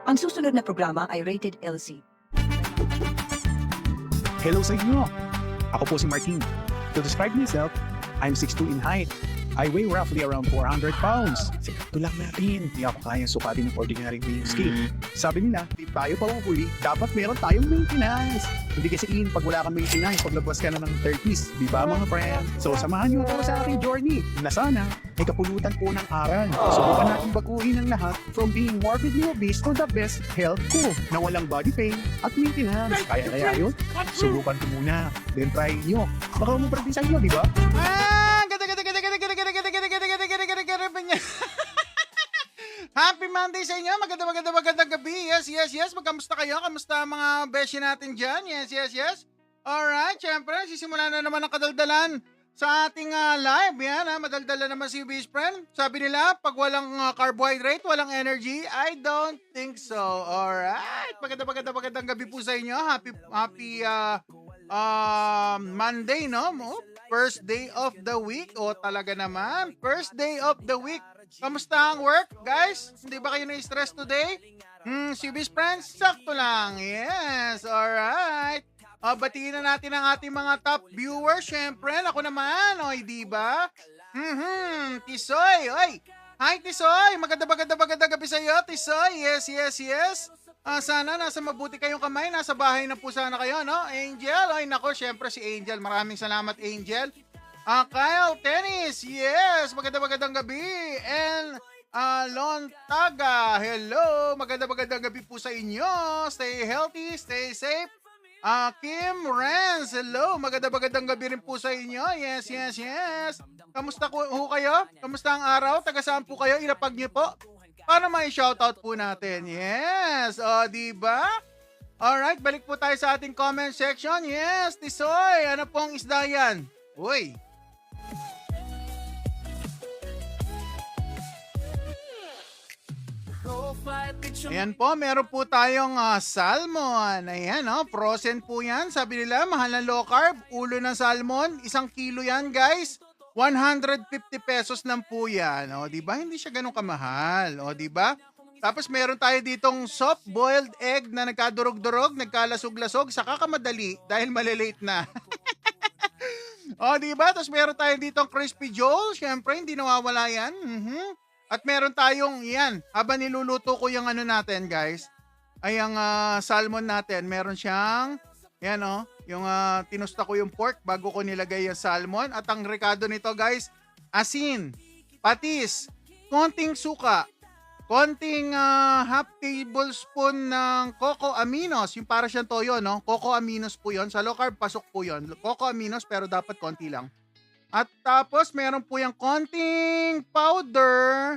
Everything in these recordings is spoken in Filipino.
Ang susunod na programa ay rated LC. Hello sa inyo! Ako po si Martin. To describe myself, I'm 6'2" in height. I weigh roughly around 400 pounds. Sakto lang natin. Hindi ako kayang sukatin ng ordinary weighing scale. Sabi nila, di tayo pahuhuli, dapat meron tayong maintenance. Hindi kasi pag wala kang maintenance, paglabas ka na ng 30s. Di ba mga friend? So samahan niyo ako sa aking journey na sana may kapulutan po ng aral. Subukan natin baguhin ang lahat from being morbidly obese to the best health ko na walang body pain at maintenance. Kaya yun? Subukan ko muna. Then try nyo. Baka mapractice nyo, di ba? Happy Monday sa inyo. Magandang gabi. Yes. Magkamusta kayo? Kamusta ang mga beshi natin dyan? Yes. Alright, syempre, sisimulan na naman ang kadaldalan sa ating live. Yan, madaldala naman si Best Friend. Sabi nila, pag walang carbohydrate, walang energy. I don't think so. Alright, magandang gabi po sa inyo. Happy Monday, no? First day of the week. O talaga naman, first day of the week. Kamusta ang work, guys? Hindi ba kayo na-stress today? Si Best Friends, sakto lang. Yes, alright. Batiin na natin ang ating mga top viewers. Siyempre, ako naman. Oy, di ba? Tisoy. Oy, hi Tisoy. Maganda gabi sa iyo, Tisoy. Yes. Sana nasa mabuti kayong kamay. Nasa bahay na po sana kayo, no? Angel. Oy, nako, siyempre si Angel. Maraming salamat, Angel. Kyle Tennis. Yes, magandang gabi. And Lon Taga. Hello. Magandang gabi po sa inyo. Stay healthy, stay safe. Kim Renz, hello. Magandang gabi rin po sa inyo. Yes. Kamusta ho kayo? Kamusta ang araw? Taga saan po kayo? Ilapag niyo po. Para may shoutout po natin. Yes. Diba? Alright, balik po tayo sa ating comment section. Yes, Tisoy. Ano pong isda yan? Uy. Ayan po, meron po tayong salmon. Ayan, frozen po yan. Sabi nila, mahal na low carb, ulo ng salmon. 1 kilo yan, guys. 150 pesos lang po yan. O, diba? Hindi siya ganun kamahal. O, diba? Tapos meron tayo ditong soft-boiled egg na nagkadurog-durog, nagkalasog-lasog, saka kamadali dahil malilate na. O, diba? Tapos meron tayo ditong crispy Joel. Siyempre, hindi nawawala yan. At meron tayong, yan, habang niluluto ko yung ano natin, guys, ay ang salmon natin, meron siyang, yan yung tinusta ko yung pork bago ko nilagay yung salmon. At ang rekado nito, guys, asin, patis, konting suka, konting half tablespoon ng cocoa aminos, yung para siyang toyo, no? Cocoa aminos po yun. Sa low carb, pasok po yun. Cocoa aminos, pero dapat konti lang. At tapos, meron po yung konting powder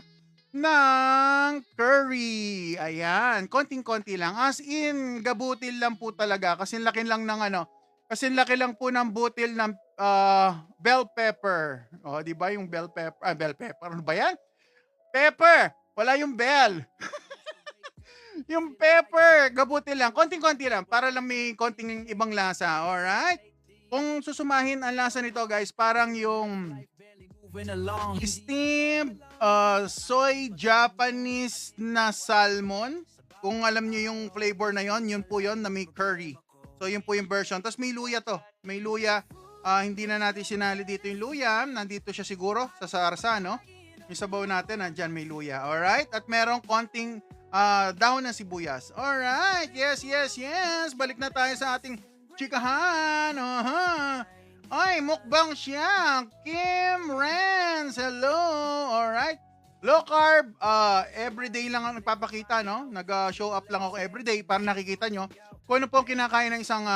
ng curry. Ayan, konting-konti lang. As in, gabutil lang po talaga. Kasi laki lang po ng butil ng bell pepper. O, di ba yung bell pepper? Bell pepper. Ano ba yan? Pepper! Wala yung bell. Yung pepper, gabutil lang. Konting-konti lang. Para lang may konting ibang lasa. Alright? Kung susumahin ang lasa nito, guys, parang yung steamed soy Japanese na salmon. Kung alam niyo yung flavor na yon, yun po yon na may curry. So yun po yung version. Tapos may luya to. May luya. Hindi na natin sinali dito yung luya. Nandito siya siguro sa sarsa, no? Yung sabaw natin, nandyan may luya. Alright? At merong konting dahon ng sibuyas. Alright. Yes. Balik na tayo sa ating chikahan. Ay, mukbang siya. Kim Renz. Hello. Alright. Low carb, everyday lang ang nagpapakita, no? Nag-show up lang ako everyday para nakikita nyo kung ano po ang kinakain ng isang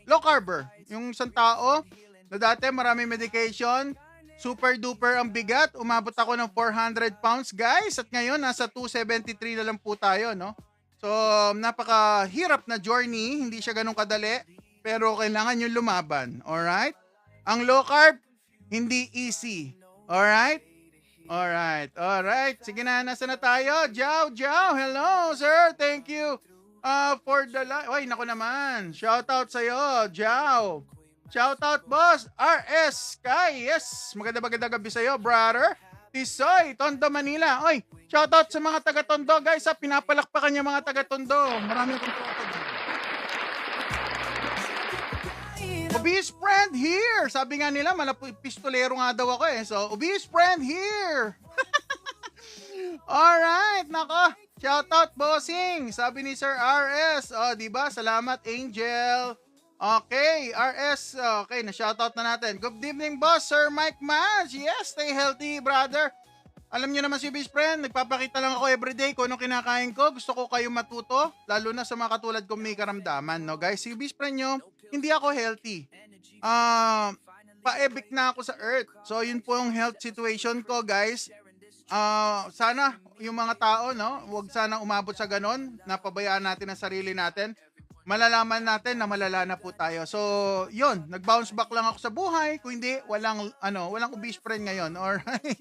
low carber. Yung isang tao na dati maraming medication, super duper ang bigat. Umabot ako ng 400 pounds, guys. At ngayon, nasa 273 na lang po tayo, no? So, napakahirap na journey. Hindi siya ganun kadali. Pero kailangan nyo lumaban. Alright? Ang low carb, hindi easy. Alright? Sige na, nasa na tayo? Jow. Hello, sir. Thank you for the live. Ay, naku naman. Shoutout sa'yo, Jow. Shoutout, boss. RS Sky. Yes. Magandang gabi sa'yo, brother. Tisoy, Tondo, Manila. Oy, shoutout sa mga taga-Tondo, guys. Pinapalakpakan niya mga taga-Tondo. Marami akong shoutout dyan. Obese friend here. Sabi nga nila, pistolero nga daw ako eh. So, obese friend here. Alright, nako. Shoutout, bossing. Sabi ni Sir RS. O, diba? Salamat, Angel. Okay, RS. Okay, na-shoutout na natin. Good evening, boss. Sir Mike Maj. Yes, stay healthy, brother. Alam niyo naman si best friend, nagpapakita lang ako everyday kung anong kinakain ko. Gusto ko kayo matuto, lalo na sa mga katulad kong may karamdaman. No, guys, si best friend nyo, hindi ako healthy. Pa-evict na ako sa earth. So, yun po yung health situation ko, guys. Sana yung mga tao, no, huwag sana umabot sa ganon, napabayaan natin ang sarili natin. Malalaman natin na malala na po tayo. So, yun, nag-bounce back lang ako sa buhay. Kung hindi, walang obese friend ngayon. Alright?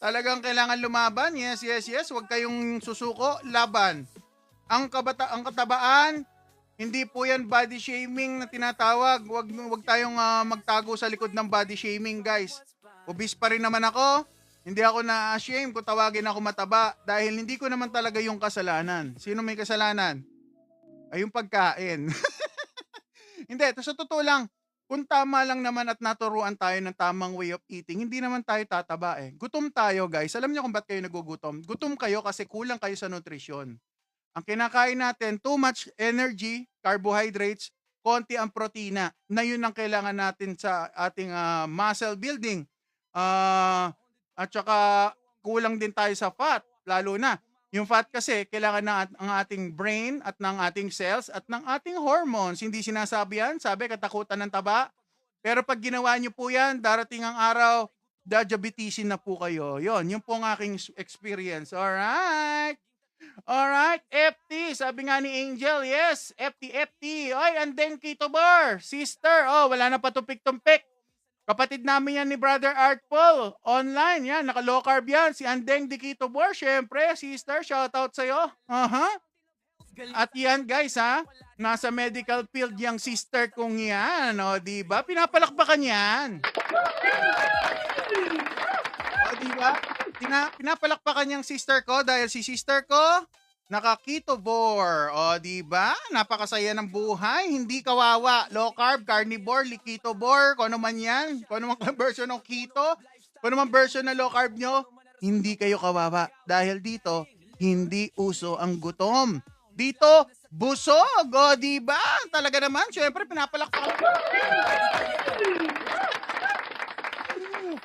Talagang kailangan lumaban. Yes, yes, yes. Huwag kayong susuko. Laban. Ang katabaan, hindi po yan body shaming na tinatawag. Huwag tayong magtago sa likod ng body shaming, guys. Obese pa rin naman ako. Hindi ako na-shame kung tawagin ako mataba dahil hindi ko naman talaga yung kasalanan. Sino may kasalanan? Ay, yung pagkain. Hindi, sa totoo lang, kung tama lang naman at naturuan tayo ng tamang way of eating, hindi naman tayo tataba eh. Gutom tayo, guys. Alam niyo kung ba't kayo nagugutom? Gutom kayo kasi kulang kayo sa nutrisyon. Ang kinakain natin, too much energy, carbohydrates, konti ang protina, na yun ang kailangan natin sa ating muscle building. At saka kulang din tayo sa fat, lalo na. Yung fat kasi, kailangan ng ating brain at ng ating cells at ng ating hormones. Hindi sinasabi yan, sabi katakutan ng taba. Pero pag ginawa nyo po yan, darating ang araw, diabetisin na po kayo. Yun po ang aking experience. Alright? Alright, FT, sabi nga ni Angel, yes, FT. Oy, andeng Keto Bar, sister, wala na patupik-tumpik. Kapatid namin yan ni Brother Artful. Online yan. Naka-low carb yan. Si Andeng Dikito Bor. Syempre, sister, shoutout sa'yo. At yan, guys, ha. Nasa medical field yung sister kong yan. O, diba? Pinapalakpakan yan. O, diba? Pinapalakpakan yung sister ko dahil si sister ko naka-keto bore. O, diba? Napakasaya ng buhay. Hindi kawawa. Low carb, carnivore, keto bore. Kung ano man yan. Kung ano man version ng keto. Kung ano man version ng low carb nyo. Hindi kayo kawawa. Dahil dito, hindi uso ang gutom. Dito, busog. O, diba? Talaga naman. Siyempre, pinapalakpakan.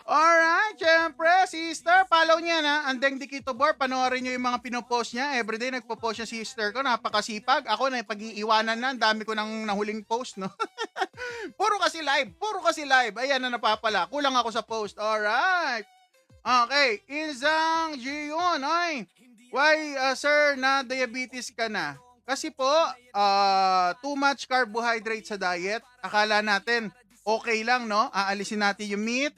Alright, syempre, sister, follow niya na, Andeng Dikito Bor, panoorin niyo yung mga pinopost niya. Everyday nagpo-post niya sister ko, napakasipag. Ako na pag-iiwanan na, ang dami ko nang nahuling post, no? puro kasi live. Ayan na napapala. Kulang ako sa post. Alright. Okay, Izang Gion, oy. Why, sir, na diabetes ka na? Kasi po, too much carbohydrate sa diet. Akala natin, okay lang, no? Aalisin natin yung meat,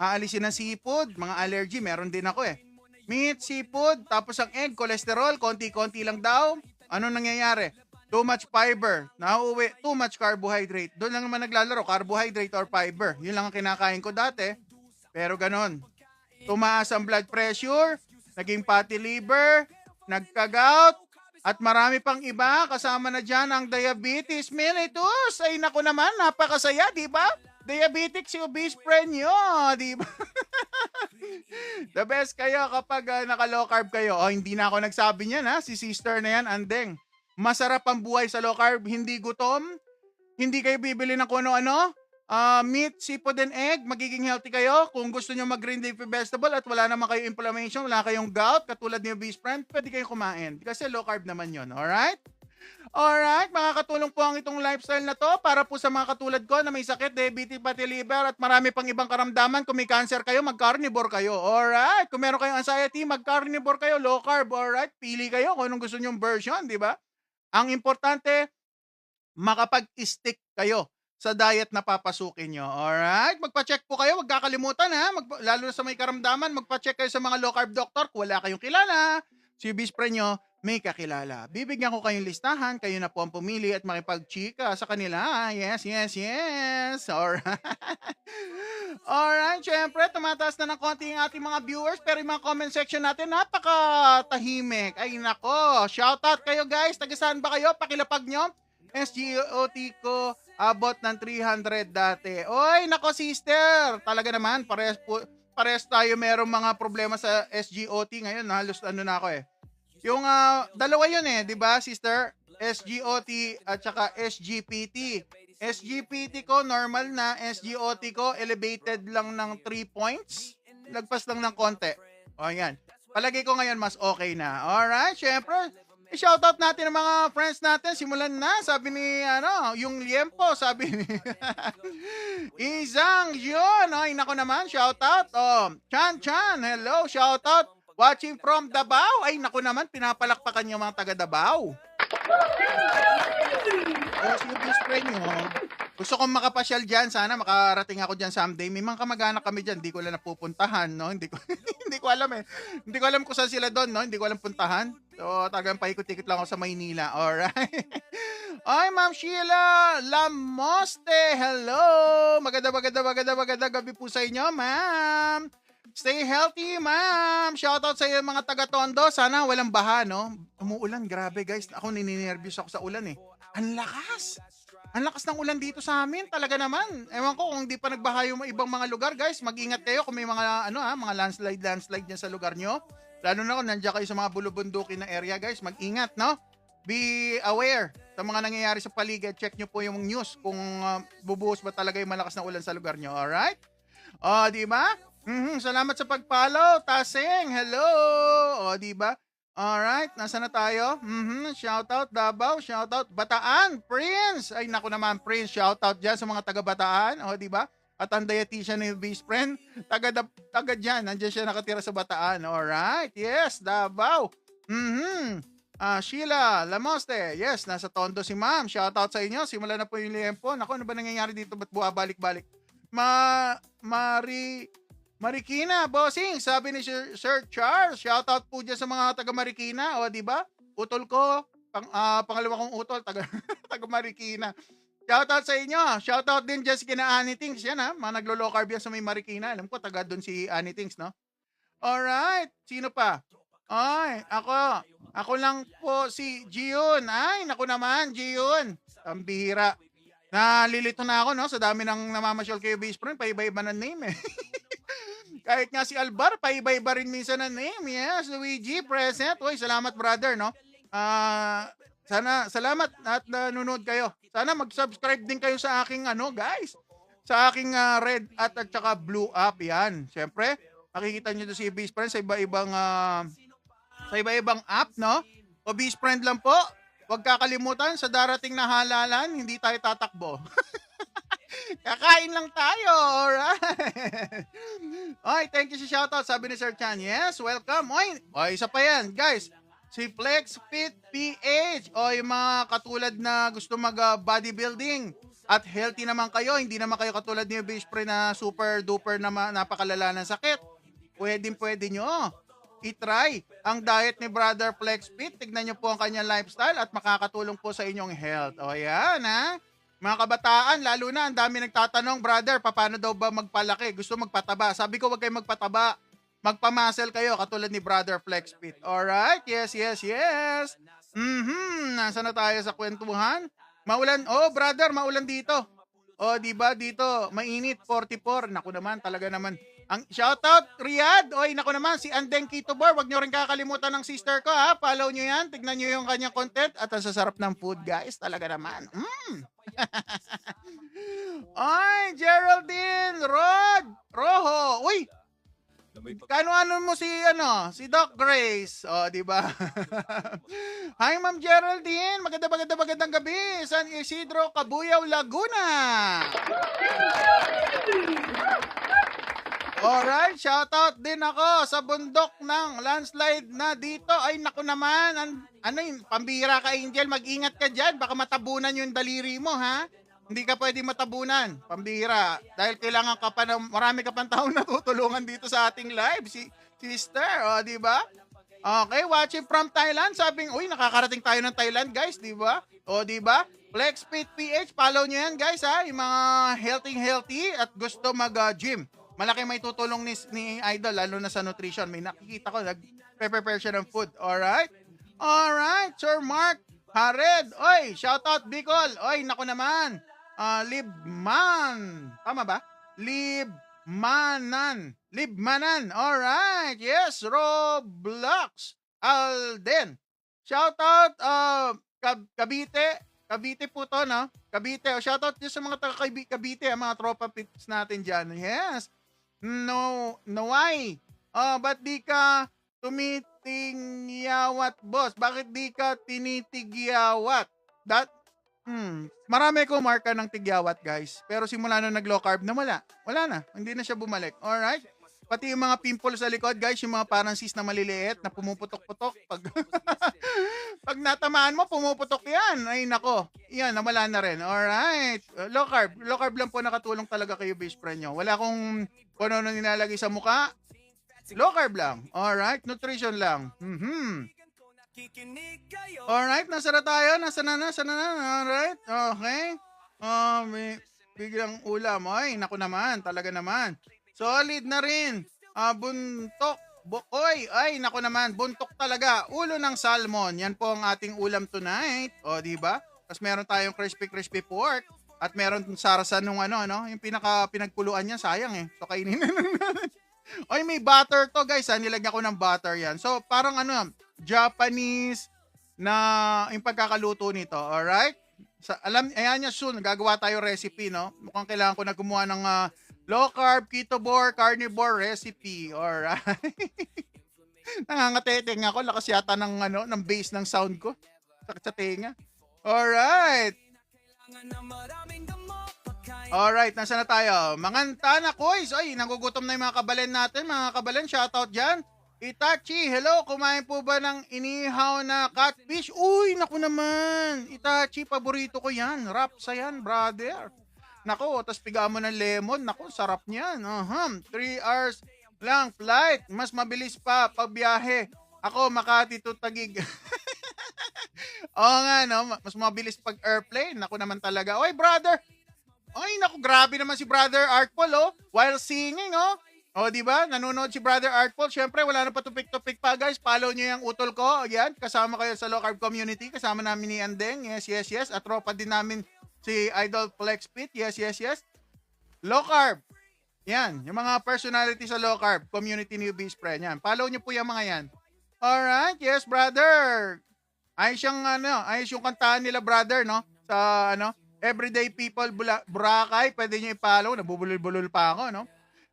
aalisin ng seafood, mga allergy, meron din ako eh. Meat, seafood, tapos ang egg, cholesterol, konti-konti lang daw. Ano nangyayari? Too much fiber, nauuwi, too much carbohydrate. Doon lang naman naglalaro, carbohydrate or fiber. Yun lang ang kinakain ko dati. Pero ganon. Tumaas ang blood pressure, naging fatty liver, nagka-gout, at marami pang iba. Kasama na dyan ang diabetes mellitus. Ay naku naman, napakasaya, di ba? Diabetic si obese friend nyo, di ba? The best kayo kapag naka-low carb kayo. Hindi na ako nagsabi niyan, ha? Si sister na yan, Andeng. Masarap ang buhay sa low carb, hindi gutom. Hindi kayo bibili ng kung ano-ano. Meat, seafood, and egg, magiging healthy kayo. Kung gusto nyo mag-green leafy vegetable at wala naman kayo inflammation, wala kayong gout, katulad ni obese friend, pwede kayo kumain. Kasi low carb naman yon, alright? Alright, makakatulong po ang itong lifestyle na to para po sa mga katulad ko na may sakit, diabetes, fatty liver, at marami pang ibang karamdaman. Kung may cancer kayo, mag-carnivore kayo. Alright, kung meron kayong anxiety, mag-carnivore kayo, low carb. Alright, pili kayo kung anong gusto nyong version, di ba? Ang importante, makapag-stick kayo sa diet na papasukin nyo. Alright, magpa-check po kayo, huwag kakalimutan ha. Lalo na sa may karamdaman, magpa-check kayo sa mga low carb doctor kung wala kayong kilala. si best friend nyo may kakilala. Bibigyan ko kayong listahan, kayo na po ang pumili at makipagchika sa kanila. Yes, yes, yes. Alright. Alright, syempre, tumataas na ng konti yung ating mga viewers, pero yung mga comment section natin, napaka-tahimik. Ay, nako. Shoutout kayo, guys. Taga saan ba kayo? Pakilapag nyo. SGOT ko, abot ng 300 dati. Oy, nako, sister. Talaga naman, pares tayo merong mga problema sa SGOT ngayon. Halos ano na ako eh. Yung dalawa yun eh, 'di ba, sister? SGOT at saka SGPT. SGPT ko normal na, SGOT ko elevated lang ng 3 points. Lagpas lang ng konti. O yan. Palagay ko ngayon mas okay na. Alright, syempre. I-shoutout natin ang mga friends natin. Simulan na. Sabi ni, yung Liempo. Sabi ni Isang yun. Ay, nako naman. Shoutout. Chan. Hello. Shoutout. Watching from Davao. Ay, naku naman, pinapalakpakan yung mga taga Davao. Yung best friend nyo, gusto kong makapasyal dyan. Sana makarating ako dyan someday. May mga kamag-anak kami dyan. Hindi ko lang napupuntahan, no? Hindi ko alam eh. Hindi ko alam kung saan sila doon, no? Hindi ko alam puntahan. So, tagang paikot-ikot lang ako sa Maynila. Alright. Ay, Ma'am Sheila Lamoste. Hello. Maganda gabi po sa inyo, ma'am. Stay healthy, ma'am. Shoutout sa iyo mga taga-Tondo. Sana walang baha, no? Umuulan, grabe guys. Ako nininervyos ako sa ulan eh. Ang lakas. Ang lakas ng ulan dito sa amin. Talaga naman. Ewan ko kung di pa nagbaha yung ibang mga lugar, guys. Mag-ingat kayo kung may mga mga landslide dyan sa lugar nyo. Lalo na kung nandiyan kayo sa mga bulubundukin na area, guys. Mag-ingat, no? Be aware sa mga nangyayari sa paligid. Check nyo po yung news kung bubuhos ba talaga yung malakas na ulan sa lugar nyo. Alright? Di ba? Salamat sa pag-follow, Taseng. Hello. Di ba? Alright, nasa na tayo? Shoutout Davao, shoutout Bataan, Prince. Ay naku naman, Prince, shoutout diyan sa mga taga Bataan, di ba? At ang dietitian ni best friend, taga diyan, nandiyan siya nakatira sa Bataan. Alright, yes, Davao. Sheila Lamoste, yes, nasa Tondo si Ma'am. Shoutout sa inyo. Simula na po yung liempo. Naku, ano ba nangyayari dito? Ba't balik-balik? Marikina, bossing, sabi ni Sir Charles, shoutout po dyan sa mga taga Marikina, di ba? Utol ko, pangalawa kong utol, taga Marikina. Shoutout sa inyo, shoutout din dyan si kina Annie Tings, yan mga naglo-low carb yan sa may Marikina, alam ko, taga doon si Annie Tings, no? Alright, sino pa? Ay, ako lang po si Gion, ay, naku naman, Gion, ang bihira. Nalilito na ako, no, sa dami ng namamasyal kayo base friend, paiba-iba ng name, eh. Kahit nga si Albar, paiba-iba rin minsan na name. Yes, Luigi, present. Uy, salamat brother, no? Salamat at nanonood kayo. Sana mag-subscribe din kayo sa aking, guys. Sa aking red at saka blue app, yan. Siyempre, makikita nyo doon si Base Friend sa iba-ibang app, no? O Base Friend lang po. Huwag kakalimutan, sa darating na halalan, hindi tayo tatakbo. Kakain lang tayo, alright. Oy, thank you sa shoutout, sabi ni Sir Chan. Yes, welcome. Oy, isa pa yan, guys. Si Flex Fit PH. Oy, mga katulad na gusto mag-bodybuilding at healthy naman kayo, hindi naman kayo katulad ni Base Friend na super duper na napakalala ng sakit. Pwede nyo i-try ang diet ni Brother Flex Fit. Tignan nyo po ang kanyang lifestyle at makakatulong po sa inyong health. O yan, mga kabataan, lalo na, ang dami nagtatanong, brother, paano daw ba magpalaki? Gusto magpataba. Sabi ko, wag kayo magpataba. Magpamuscle kayo, katulad ni Brother Flex Fit. Alright? Yes. Nasa na tayo sa kwentuhan? Maulan. Brother, maulan dito. Di ba dito, mainit, 44. Naku naman, talaga naman. Ang shoutout, Riyadh. Naku naman, si Andeng Kitobor. Wag nyo rin kakalimutan ng sister ko, Follow nyo yan. Tignan nyo yung kanyang content. At ang sasarap ng food, guys. Talaga naman. Ay, Geraldine Rojo. Uy, ano mo si Doc Grace. Di ba? Hi, Ma'am Geraldine. Magandang gabi. San Isidro, Cabuyao, Laguna. Alright, shoutout din ako sa bundok ng landslide na dito. Ay, naku naman. Pambira ka, Angel. Mag-ingat ka dyan. Baka matabunan yung daliri mo, ha? Hindi ka pwede matabunan. Pambira. Dahil kailangan ka pa marami ka pang taong natutulungan dito sa ating live. Si sister, di ba? Okay, watching from Thailand. Sabing, uy, nakakarating tayo ng Thailand, guys, di ba? O, di ba? FlexFit PH, follow nyo yan, guys, ha? Yung mga healthy at gusto mag-gym. Malaki may tutulong ni Idol, lalo na sa nutrition. May nakikita ko, nag-prepare siya ng food. Alright? Alright, Sir Mark Hared. Oy, shoutout Bicol. Oy, naku naman. Libman. Tama ba? Libmanan. Alright. Yes, Roblox. Alden. Shoutout Cavite. Cavite po to, no? Cavite. Shoutout din sa mga taga Cavite, ang mga tropa pits natin dyan. Yes. No, why? Ba't di ka tumitingyawat, boss? Bakit di ka tinitigyawat? Marami ko marka ng tigyawat, guys. Pero simula nung nag-low carb na wala na. Hindi na siya bumalik. Alright? Pati yung mga pimples sa likod, guys, yung mga parang cyst na maliliit na pumuputok-putok. Pag natamaan mo, pumuputok yan. Ay, nako. Yan, nawala na rin. Alright. Low carb. Low carb lang po nakatulong talaga kayo, best friend nyo. Wala kong kung ano nilalagay sa mukha. Low carb lang. Alright. Nutrition lang. Alright. Nasa na tayo? Nasa na? Alright. Okay. May biglang ulam. Ay, naku naman. Talaga naman. Solid na rin. Buntok. Oy, ay, naku naman. Buntok talaga. Ulo ng salmon. Yan po ang ating ulam tonight. O, diba? Tapos meron tayong crispy pork. At meron sarasan nung yung pinagkuluan niya. Sayang eh. So, kainin na natin. Oy, may butter to, guys. Nilagyan ko ng butter yan. So, parang Japanese na yung pagkakaluto nito. Alright? Ayan niya soon. Gagawa tayo recipe, no? Mukhang kailangan ko na gumawa ng low carb, ketovore, carnivore recipe. Alright. Nangangateteng ako. Lakas yata ng bass ng sound ko. Sakit sa tenga. Alright. Alright, nasa na tayo? Manganta na, Koys. Ay, nagugutom na yung mga kabalen natin. Mga kabalen, shoutout dyan. Itachi, hello. Kumain po ba ng inihaw na catfish? Uy, naku naman. Itachi, paborito ko yan. Rapsa yan, brother. Naku, tas pigaan mo ng lemon. Naku, sarap niyan. 3 hours lang flight. Mas mabilis pa pagbiyahe. Ako, Makati to Taguig. Oo nga, no? Mas mabilis pag airplane. Naku naman talaga. Oy, brother. Ay, naku, grabe naman si Brother Artful, oh. While singing, oh. O, di ba? Nanonood si Brother Artful. Siyempre, wala na patupik-tupik pa, guys. Follow nyo yung utol ko. Yan, kasama kayo sa low carb community. Kasama namin ni Andeng. Yes. At tropa din namin si Idol FlexFit. Yes. Low carb. Yan, yung mga personality sa low carb community newbies, friend. Yan, follow nyo po yung mga yan. Alright, yes, brother. Ayos yung kantahan nila, brother, no? Sa, Everyday People Boracay. Pwede nyo i-follow. Nabubulol-bulol pa ako, no?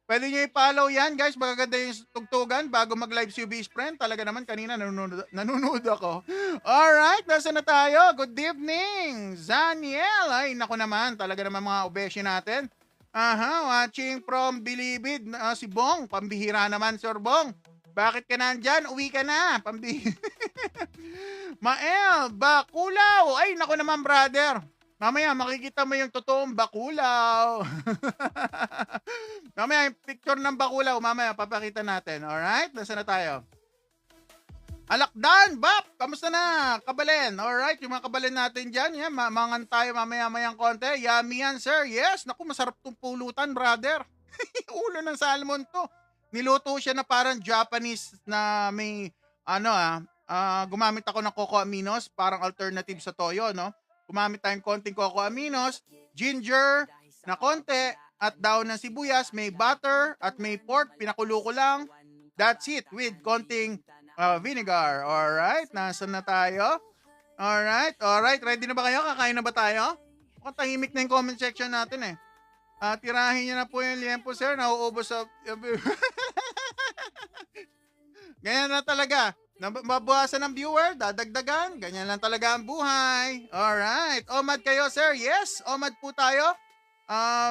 Pwede nyo i-follow yan, guys. Magaganda yung tugtugan bago mag-live si Best Friend. Talaga naman, kanina nanonood ako. Alright, nasa na tayo? Good evening, Zaniel. Ay, naku naman. Talaga naman mga obeshi natin. Watching from Bilibid. Si Bong, pambihira naman, Sir Bong. Bakit ka nandyan? Uwi ka na. Mael, Bakulaw. Ay, naku naman, brother. Mamaya, makikita mo yung totoong bakulaw. Mamaya, yung picture ng bakulaw, mamaya, papakita natin. Alright? Nasaan na tayo? Alakdan, Bap! Kamusta na? Kabalen. Alright, yung mga kabalen natin dyan. Yan, mangan tayo mamaya-mayang konti. Yummy yan, sir. Yes, naku, masarap tong pulutan, brother. Ulo ng salmon to. Niluto siya na parang Japanese na may, gumamit ako ng cocoa aminos, parang alternative sa toyo, no? Gumamit tayong konting cocoa aminos, ginger na konti, at daon ng sibuyas, may butter, at may pork, pinakulo ko lang. That's it, with konting vinegar. Alright, nasan na tayo? Alright, ready na ba kayo? Kakain na ba tayo? Mukhang tahimik na yung comment section natin eh. Tirahin niyo na po yung liempo, sir. Nauubos sa... Ganyan na talaga. Mabawasan ng viewer, dadagdagan. Ganyan lang talaga ang buhay. Alright. Omad kayo, sir? Yes, omad po tayo.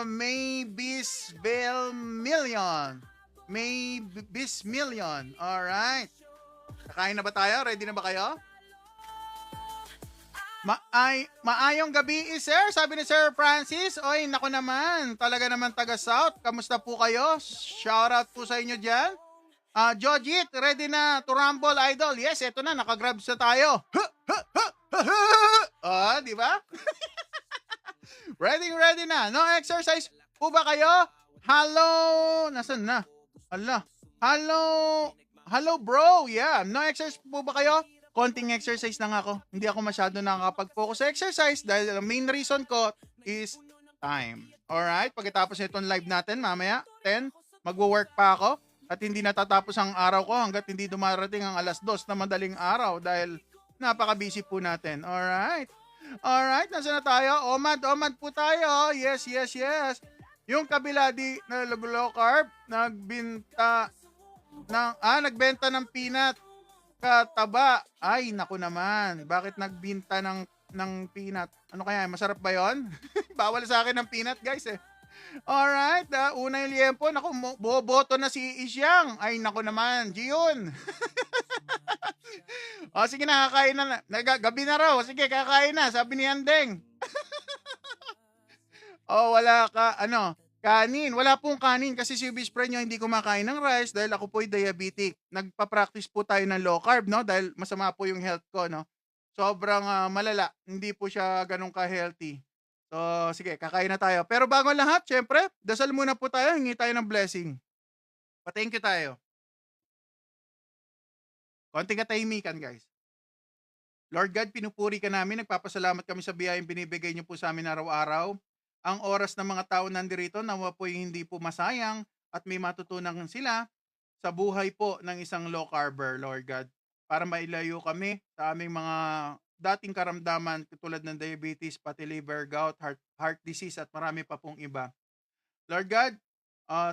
May Bisbel Million. May Bis Million. Alright. Kakain na ba tayo? Ready na ba kayo? Maayong gabi, sir. Sabi ni Sir Francis. Oy, naku naman. Talaga naman taga-South. Kamusta po kayo? Shoutout po sa inyo dyan. Jojit, ready na to rumble, idol. Yes, eto na, nakagrabs na tayo. Di ba? Ready na. No exercise po ba kayo? Hello, nasan na? Hello bro. Yeah, no exercise po ba kayo? Konting exercise lang ako. Hindi ako masyado nakakapag-focus sa exercise dahil ang main reason ko is time. Alright, pagkatapos nitong live natin, mamaya, 10, magwo-work pa ako. At hindi natatapos ang araw ko hanggat hindi dumarating ang 2:00 na madaling araw dahil napaka-busy po natin. Alright, nasa na tayo? Omad po tayo. Yes. Yung kabila di na low carb, nagbenta ng peanut kataba. Ay, naku naman. Bakit nagbenta ng peanut? Ano kaya? Masarap ba yon? Bawal sa akin ng peanut, guys eh. Alright, una yung liempo. Naku, boboto na si Isyang. Ay, naku naman. Gion. Sige na, kakain na. Gabi na raw. Sige, kakain na. Sabi ni Andeng. Wala ka. Kanin. Wala pong kanin kasi si best friend nyo hindi kumakain ng rice dahil ako po'y diabetic. Nagpa-practice po tayo ng low carb, no? Dahil masama po yung health ko, no? Sobrang malala. Hindi po siya ganun ka-healthy. So, sige, kakain na tayo. Pero bago lahat, syempre, dasal muna po tayo, hingi tayo ng blessing. Pa-thank you tayo. Konting katahimikan, guys. Lord God, pinupuri ka namin, nagpapasalamat kami sa biyayang binibigay niyo po sa amin araw-araw. Ang oras ng mga tao nandirito, nawa po hindi po masayang at may matutunan sila sa buhay po ng isang low carber, Lord God, para mailayo kami sa aming mga dating karamdaman tulad ng diabetes, pati liver, gout, heart disease at marami pa pong iba. Lord God,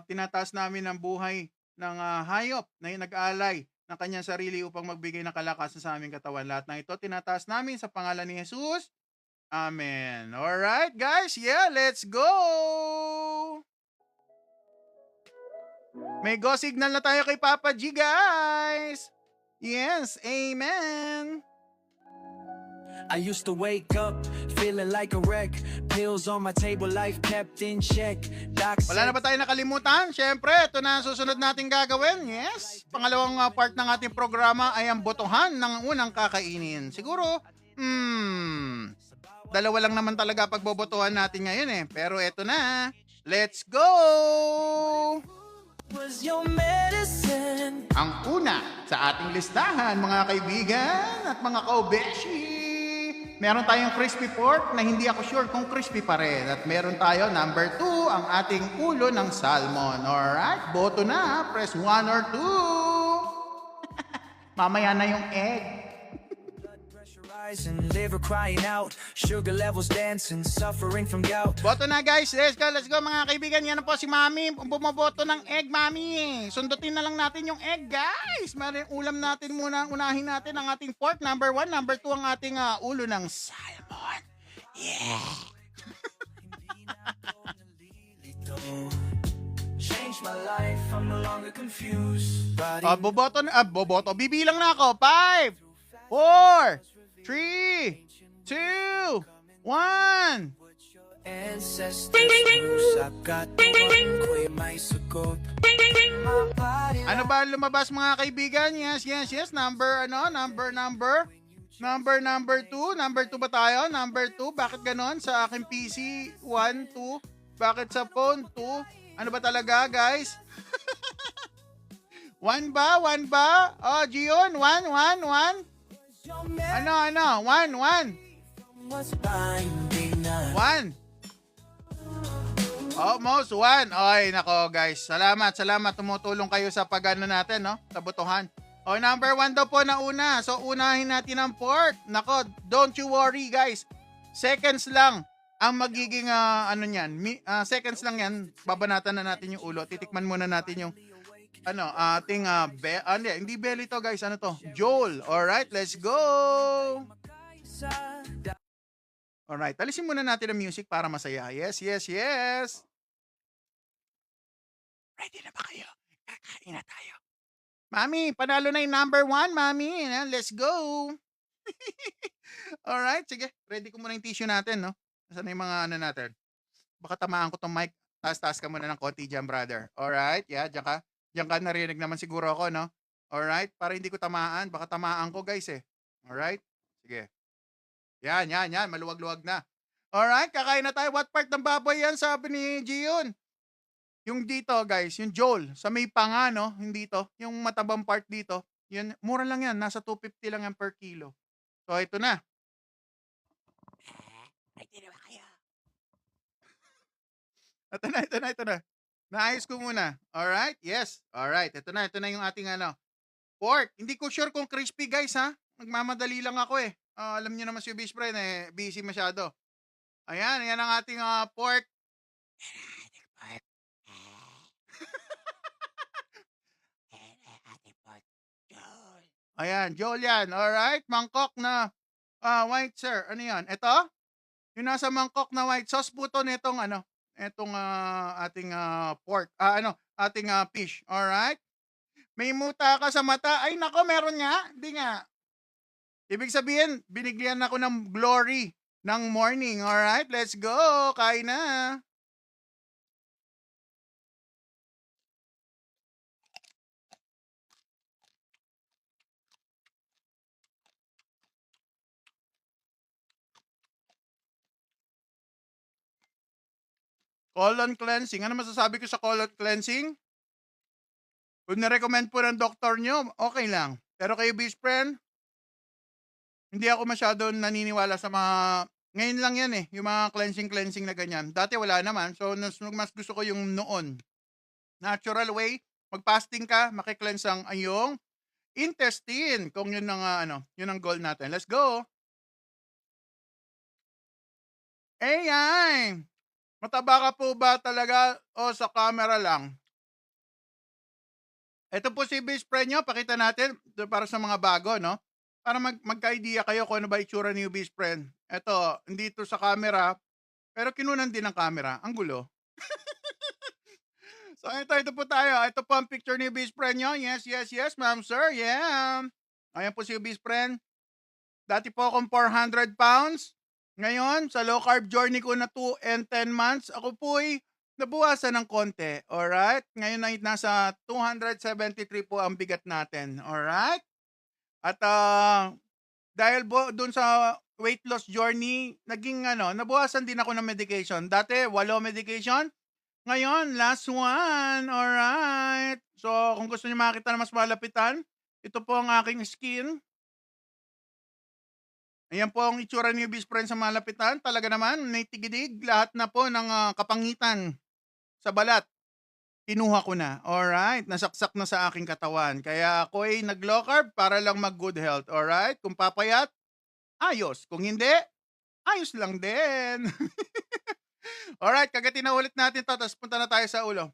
tinataas namin ang buhay ng hayop na nag-aalay ng kanyang sarili upang magbigay ng kalakasan sa aming katawan. Lahat ng ito tinataas namin sa pangalan ni Jesus. Amen. Alright guys, yeah, let's go! May go signal na tayo kay Papa G, guys! Yes, amen! I used to wake up feeling like a wreck. Pills on my table, life kept in check. Doc Wala na ba tayo nakalimutan? Siyempre, ito na ang susunod nating gagawin. Yes, pangalawang part ng ating programa ay ang botohan ng unang kakainin. Siguro, dalawa lang naman talaga pagbobotohan natin ngayon eh. Pero ito na, let's go! was your medicine. Ang una sa ating listahan, mga kaibigan at mga kaubeshi, meron tayong crispy pork na hindi ako sure kung crispy pa rin. At meron tayo, number 2, ang ating ulo ng salmon. Alright, boto na. Press 1 or 2. Mamaya na yung egg. Pressure rising, liver crying out, sugar levels dancing, suffering from gout. Boto na guys, let's go mga kaibigan. Yan na po si Mami, bumoboto ng egg, Mami. Sundutin na lang natin yung egg, guys. May ulam natin muna, unahin natin ang ating pork, number 1, number 2 ang ating ulo ng salmon. Yeah. Change my life, I'm no longer confused. Boboto. Bibilang na ako. 5, 4, 3, 2, 1. Ancestors, I've got the may sagot. My body Ano ba lumabas mga kaibigan? Yes. Number 2. Number 2 ba tayo? Number 2. Bakit ganon? Sa aking PC, 1, 2. Bakit sa phone, 2? Ano ba talaga, guys? 1 ba? Gion, 1. Ano? 1. was binding us. 1. Almost 1. Ay, nako guys. Salamat. Tumutulong kayo sa pagano natin, no? Sa botohan. Number 1 daw po na una. So, unahin natin ang pork. Nako, don't you worry, guys. Seconds lang ang magiging, seconds lang yan. Babanatan na natin yung ulo. Titikman muna natin yung, ating, hindi belly to, guys. Ano to? Joel. Alright, let's go! Alright, alisin muna natin ang music para masaya. Yes. Ready na ba kayo? Kakain na tayo. Mami, panalo na yung number 1, Mami. Let's go. Alright, sige. Ready ko muna yung tissue natin, no? Nasaan na yung mga natin? Baka tamaan ko tong mic. Taas ka muna ng konti dyan, brother. Alright, yeah, dyan ka. Diyan ka narinig naman siguro ako, no? Alright? Para hindi ko tamaan. Baka tamaan ko, guys, eh. Alright? Sige. Yan. Maluwag-luwag na. Alright, kakain na tayo. What part ng baboy yan, sabi ni Gion? Yung dito, guys, yung Joel, sa may panga, no? Yung dito, yung matabang part dito. Yun, mura lang yan. Nasa 250 lang yan per kilo. So, ito na. Ito na. Naayos ko muna. Alright? Yes. Alright. Ito na yung ating pork. Hindi ko sure kung crispy, guys, ha? Nagmamadali lang ako, eh. Alam niyo naman si Best Friend, eh. Busy masyado. Ayan ang ating pork. Ayan, Joel yan. Alright, mangkok na white, sir. Ano yan? Ito? Yung nasa mangkok na white sauce po to nitong etong ating pork. Ating fish. Alright? May muta ka sa mata. Ay, nako, meron nga. Hindi nga. Ibig sabihin, binigyan ako ng glory ng morning. Alright, let's go. Kain na. Colon cleansing. Ano masasabi ko sa colon cleansing? Kung na-recommend po ng doktor nyo, okay lang. Pero kayo, best friend, hindi ako masyado naniniwala sa mga... Ngayon lang yan eh, yung mga cleansing na ganyan. Dati wala naman, so mas gusto ko yung noon. Natural way, mag-fasting ka, makikleanse ang iyong intestine. Kung yun ang, yun ang goal natin. Let's go! Ay! Mataba ka po ba talaga o sa camera lang? Ito po si best friend nyo, pakita natin para sa mga bago, no? Para magka-idea kayo kung ano ba itsura ni best friend. Ito, hindi ito sa camera, pero kinunan din ng camera. Ang gulo. So, ito po tayo. Ito po ang picture ni best friend nyo. Yes, ma'am, sir. Yeah. Ayan po si best friend. Dati po akong 400 pounds. Ngayon, sa low carb journey ko na 2 and 10 months, ako po'y nabuwasan ng konti. Alright? Ngayon ay nasa 273 po ang bigat natin. Alright? At dahil dun sa weight loss journey, naging nabuwasan din ako ng medication. Dati, 8 medication. Ngayon, last one. Alright. So, kung gusto niyo makita na mas malapitan, ito po ang aking skin. Ayan po ang itsura ni best friend sa malapitan. Talaga naman, natigidig. Lahat na po ng kapangitan sa balat. Kinuha ko na. Alright? Nasaksak na sa aking katawan. Kaya ako ay nag-low carb para lang mag-good health. Alright? Kung papayat, ayos. Kung hindi, ayos lang din. Alright, kagatin na ulit natin to. Tapos punta na tayo sa ulo.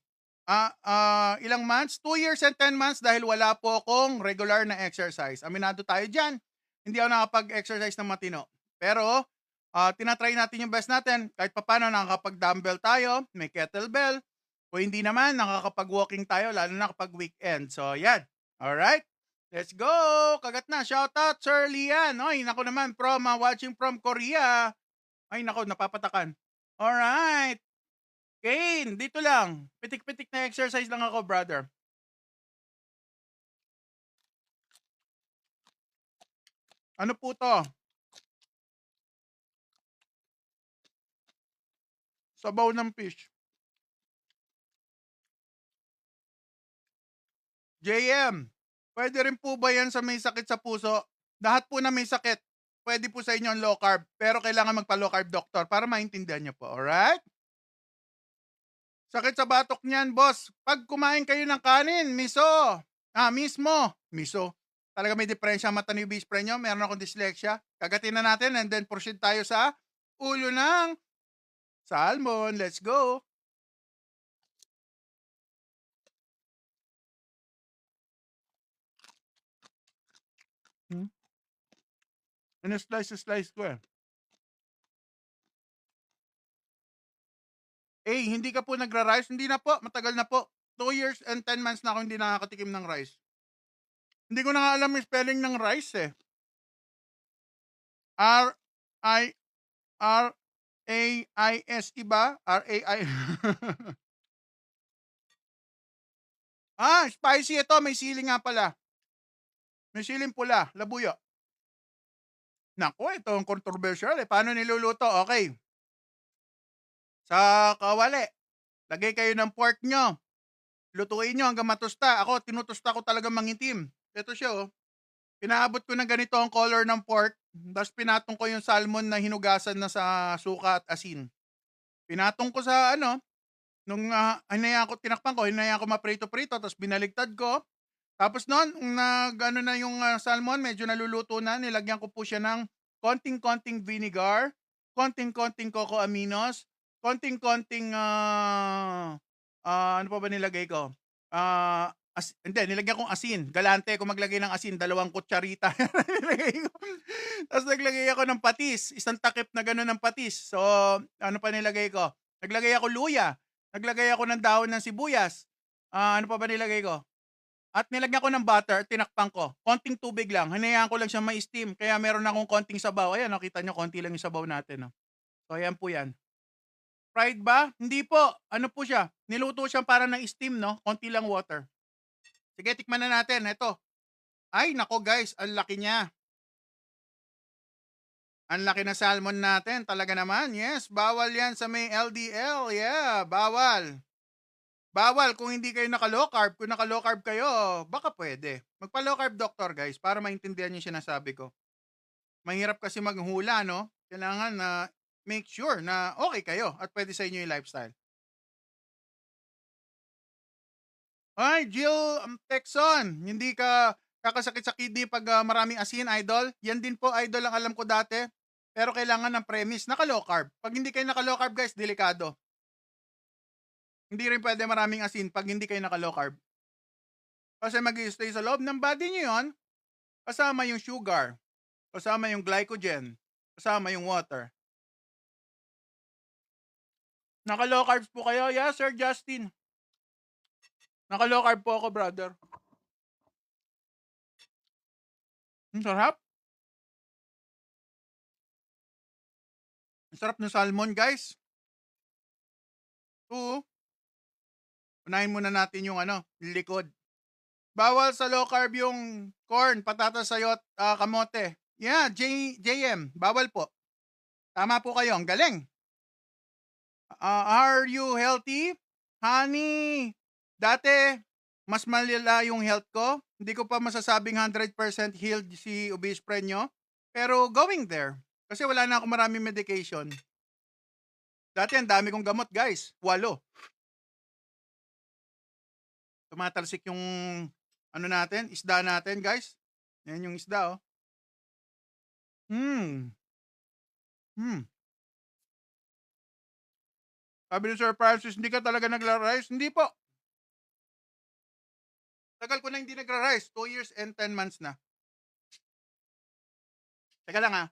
Ilang months? 2 years and 10 months dahil wala po akong regular na exercise. Aminado tayo dyan. Hindi ako nakapag-exercise ng matino. Pero, tinatry natin yung best natin. Kahit paano nakakapag-dumbbell tayo, may kettlebell. O hindi naman, nakakapag-walking tayo, lalo na kapag weekend. So, yan. Alright? Let's go! Kagat na. Shout out, Sir Lian. Oy, nako naman, watching from Korea. Ay, nako, napapatakan. Alright. Kane, dito lang. Pitik-pitik na exercise lang ako, brother. Ano po to? Sabaw ng fish. JM, pwede rin po ba yan sa may sakit sa puso? Lahat po na may sakit, pwede po sa inyo ang low carb, pero kailangan magpa-low carb doctor para maintindihan nyo po, alright? Sakit sa batok niyan, boss. Pag kumain kayo ng kanin, miso. Miso. Talaga may diferensya mata ni best friend nyo. Meron akong dyslexia. Kagatin na natin and then proceed tayo sa ulo ng salmon. Let's go. Slice ko eh. Hindi ka po nagra-rice? Hindi na po. Matagal na po. 2 years and 10 months na ako hindi nakakatikim ng rice. Hindi ko na nga alam yung spelling ng rice eh. R-I-R-A-I-S, iba? R-A-I. Spicy ito. May sili nga pala. May siling pula, labuyo. Naku, ito ang controversial eh. Paano niluluto? Okay. Sa kawali, lagay kayo ng pork nyo. Lutuin nyo hanggang matusta. Ako, tinutusta ko talaga mangitim. Ito siya oh. Pinaabot ko ng ganito ang color ng pork. Tapos pinatong ko yung salmon na hinugasan na sa suka at asin. Pinatong ko sa nung tinakpan ko, hinayaan ko maprito-prito, tapos binaligtad ko. Tapos noon, na yung salmon, medyo naluluto na, nilagyan ko po siya ng konting-konting vinegar, konting-konting cocoa aminos, konting-konting, ano pa ba nilagay ko? Hindi, nilagyan kong asin. Galante ako maglagay ng asin, 2 kutsarita. Nilagay ko. Tapos naglagay ako ng patis, isang takip na gano'n ng patis. So, ano pa nilagay ko? Naglagay ako luya. Naglagay ako ng dahon ng sibuyas. Ano pa ba nilagay ko? At nilagyan ko ng butter, tinakpan ko. Konting tubig lang. Hinayaan ko lang siya ma-steam. Kaya meron akong konting sabaw. Ayan, nakita nyo, konti lang yung sabaw natin. No? So, ayan po yan. Fried ba? Hindi po. Ano po siya? Niluto siya para ng steam, no? Konti lang water. Sige, tikman na natin. Ito. Ay, nako guys. Ang laki niya. Ang laki na salmon natin. Talaga naman. Yes, bawal yan sa may LDL. Yeah, bawal. Bawal kung hindi kayo naka-low carb. Kung naka-low carb kayo, baka pwede. Magpa-low carb doctor guys para maintindihan yung sinasabi ko. Mahirap kasi maghula, no? Kailangan na make sure na okay kayo at pwede sa inyo yung lifestyle. Ay, Jill Texon, hindi ka kakasakit sa kidney pag maraming asin, idol. Yan din po, idol, ang alam ko dati. Pero kailangan ng premise, naka-low carb. Pag hindi kayo naka-low carb guys, delikado. Hindi rin pwede maraming asin pag hindi kayo naka-low carb. Kasi mag-stay sa loob ng body nyo yun, kasama yung sugar, kasama yung glycogen, kasama yung water. Naka-low carbs po kayo? Yeah, Sir Justin. Naka-low carb po ako, brother. Ang sarap. Ang sarap ng salmon, guys. Oo. Unahin muna natin yung likod. Bawal sa low carb yung corn, patatas, sayot, kamote. Yeah, JM, bawal po. Tama po kayo, ang galing. Are you healthy? Honey, dati, mas malala yung health ko. Hindi ko pa masasabing 100% healed si obese friend nyo. Pero going there. Kasi wala na ako maraming medication. Dati ang dami kong gamot, guys. 8. Tumatalsik yung isda natin, guys. Yan yung isda, oh. Sabi ni Sir Francis, hindi ka talaga nagra-rice? Hindi po. Tagal ko na hindi nagra-rice. 2 years and 10 months na. Teka lang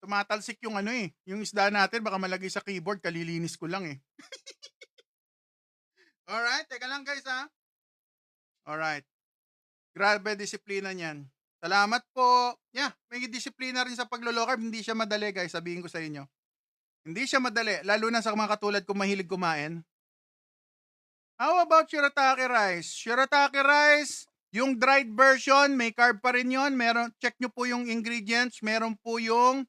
Tumatalsik yung yung isda natin, baka malagay sa keyboard, kalilinis ko lang eh. Alright, teka lang guys Alright. Grabe disiplina niyan. Salamat po. Yeah, may disiplina rin sa paglo-low carb. Hindi siya madali guys, sabihin ko sa inyo. Hindi siya madali, lalo na sa mga katulad kong mahilig kumain. How about shirataki rice? Shirataki rice, yung dried version, may carb pa rin yun. Check nyo po yung ingredients. Meron po yung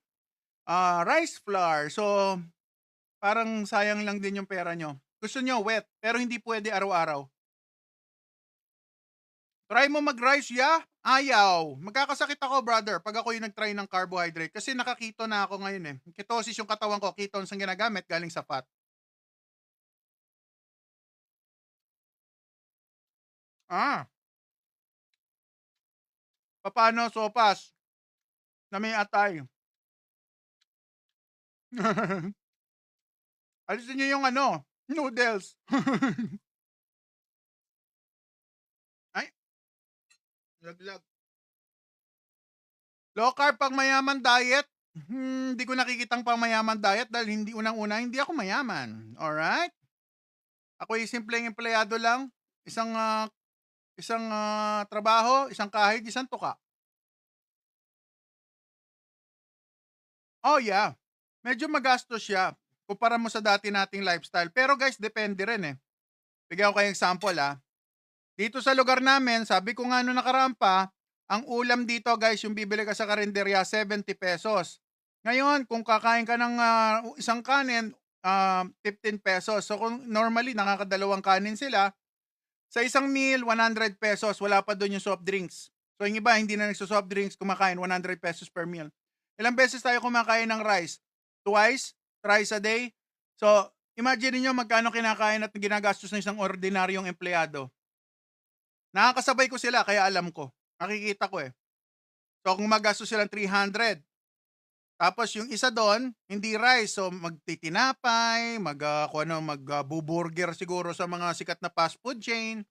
rice flour. So, parang sayang lang din yung pera nyo. Gusto nyo wet, pero hindi pwede araw-araw. Try mo mag-rice, ayaw. Magkakasakit ako, brother, pag ako yung nag-try ng carbohydrate. Kasi nakaketo na ako ngayon eh. Ketosis yung katawan ko, ketones ang ginagamit galing sa fat. Paano sopas na may atay? Alisin nyo yung noodles. Ay, laglag. Low carb pang mayaman diet? Hindi ko nakikitang pang mayaman diet dahil unang-una, hindi ako mayaman. Alright? Ako ay simpleng empleyado lang. Isang trabaho, isang kahig, isang tuka. Oh yeah, medyo magastos siya kumpara mo sa dati nating lifestyle. Pero guys, depende rin eh. Bigyan ko kayo example Dito sa lugar namin, sabi ko nga nung nakaraan pa, ang ulam dito guys, yung bibili ka sa karinderya, 70 pesos. Ngayon, kung kakain ka ng isang kanin, 15 pesos. So kung normally nakakadalawang kanin sila, sa isang meal, 100 pesos. Wala pa doon yung soft drinks. So yung iba, hindi na nagso-soft drinks, kumakain 100 pesos per meal. Ilang beses tayo kumakain ng rice? Twice? Thrice a day? So, imagine niyo magkano kinakain at ginagastos ng isang ordinaryong empleyado. Nakakasabay ko sila kaya alam ko. Nakikita ko eh. So kung magastos silang 300, tapos yung isa doon, hindi rice. So magtitinapay, magbuburger siguro sa mga sikat na fast food chain.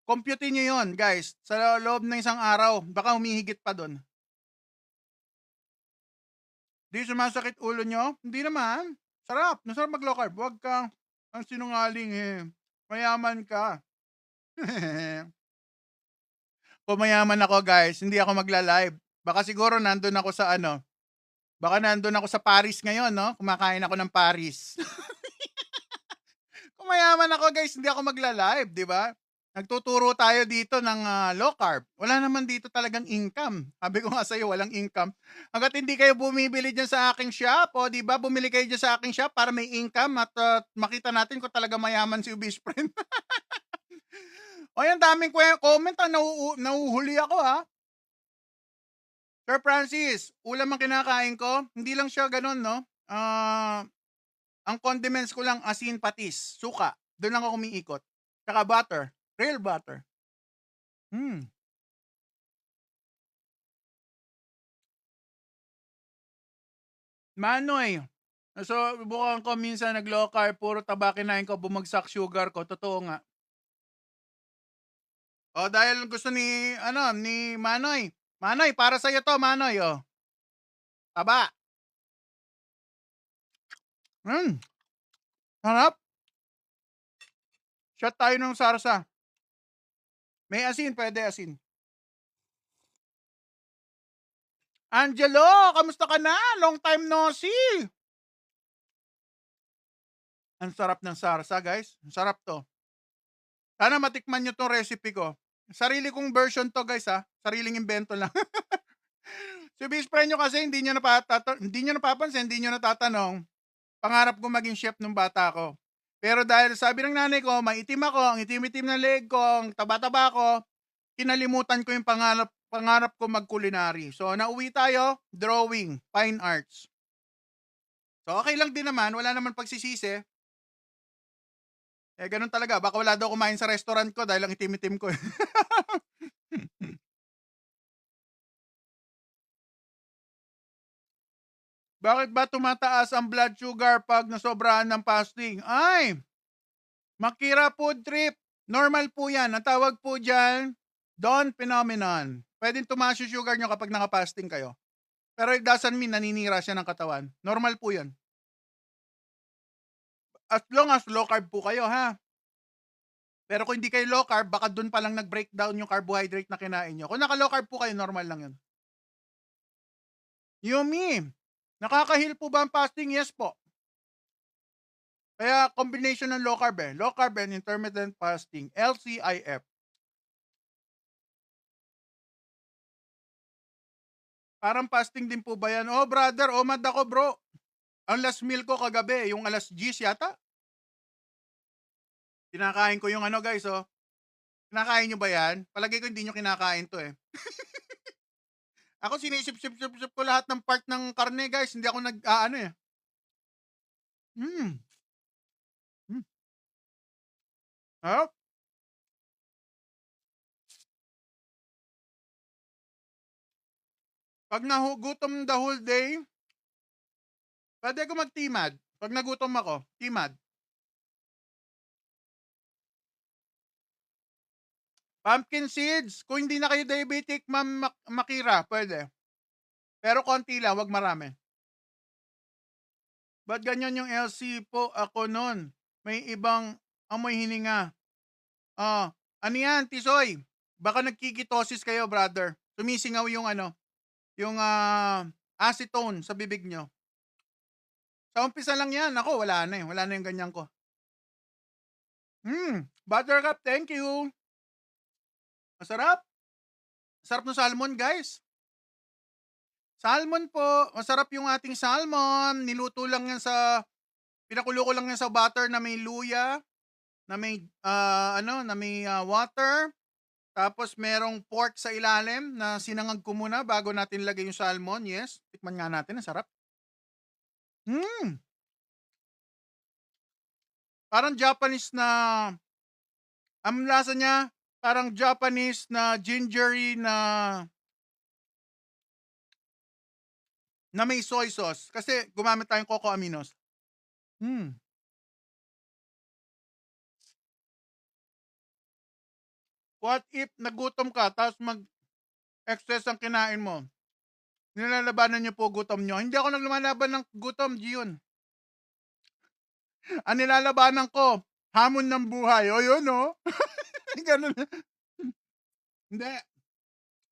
Compute niyo yon guys. Sa loob ng isang araw, baka humihigit pa doon. Di sumasakit ulo nyo? Hindi naman. Sarap. Nasarap mag-low carb. Huwag kang ang sinungaling eh. Mayaman ka. Kung mayaman ako guys, hindi ako magla-live. Baka siguro nandun ako sa baka nandun ako sa Paris ngayon, no? Kumakain ako ng Paris. Kung mayaman ako guys, hindi ako magla-live, di ba? Nagtuturo tayo dito ng low carb. Wala naman dito talagang income. Sabi ko nga sa'yo, walang income. Hanggat hindi kayo bumibili dyan sa aking shop, o di ba, bumili kayo dyan sa aking shop para may income at makita natin kung talaga mayaman si Ubis Friend. O yan, daming comment nauhuli ako Sir Francis, ulam ang kinakain ko. Hindi lang siya ganun, no? Ang condiments ko lang asin, patis, suka. Doon lang ako umiikot. Tsaka butter. Real butter. Manoy. So, bukan ko minsan nag-low carb, puro taba kinain ko, bumagsak sugar ko. Totoo nga. O dahil gusto ni Manoy. Manoy, para sa'yo to, Manoy, Taba. Harap. Shot tayo ng sarsa. May asin, pwede asin. Angelo, kamusta ka na? Long time no see. Ang sarap ng sarsa, guys. Ang sarap to. Sana matikman nyo tong recipe ko. Sarili kong version to, guys, Sariling invento lang. Si best friend nyo kasi hindi nyo napapansin, hindi nyo natatanong. Pangarap ko maging chef nung bata ko. Pero dahil sabi ng nanay ko, maitim ako, ang itim-itim na leg ko, ang taba-taba ko, kinalimutan ko yung pangarap ko mag-culinary. So, nauwi tayo, drawing, fine arts. So, okay lang din naman, wala naman pagsisisi. Ganun talaga, baka wala daw kumain sa restaurant ko dahil ang itim-itim ko. Bakit ba tumataas ang blood sugar pag nasobrahan ng fasting? Ay, Makira food trip. Normal po yan. Ang tawag po dyan, dawn phenomenon. Pwedeng tumaas yung sugar nyo kapag nakapasting kayo. Pero it doesn't mean naninira siya ng katawan. Normal po yan. As long as low carb po kayo, Pero kung hindi kayo low carb, baka dun pa lang nag-breakdown yung carbohydrate na kinain nyo. Kung naka-low carb po kayo, normal lang yun. Yumi, nakaka-heal po ba ang fasting? Yes po. Kaya combination ng low carb Low carb and intermittent fasting. LCIF. Parang fasting din po ba yan? Oh brother, mad ako bro. Ang last meal ko kagabi, yung alas 10 yata. Kinakain ko yung guys, Kinakain nyo ba yan? Palagi ko hindi nyo kinakain to Ako sinisip-sip-sip ko lahat ng part ng karne guys. Hindi ako Huh? Pag nahugutom the whole day, pwede ako mag-timad. Pag nagutom ako, timad. Pumpkin seeds. Kung hindi na kayo diabetic, Ma'am Makira, pwede. Pero konti lang, wag marami. Ba't ganyan yung LC po ako nun? May ibang amoy hininga. Ano yan, Tisoy? Baka nagkikitosis kayo, brother. Sumisingaw yung acetone sa bibig nyo. Sa umpisa lang yan. Ako, wala na eh. Wala na yung ganyan ko. Buttercup, thank you. Masarap. Masarap ng salmon, guys. Salmon po. Masarap yung ating salmon. Niluto lang yan pinakulo ko lang yan sa butter na may luya, na may, water. Tapos merong pork sa ilalim na sinangag ko muna bago natin lagay yung salmon. Yes, tikman nga natin. Ang sarap. Parang Japanese na, ang lasa niya, parang Japanese na gingery na may soy sauce. Kasi gumamit tayong cocoa aminos. What if nagutom ka tapos excess ang kinain mo? Nilalabanan niyo po gutom niyo. Hindi ako naglalaban ng gutom, Gion. Ang nilalabanan ko, hamon ng buhay. O yun, oh. Ganun. Hindi.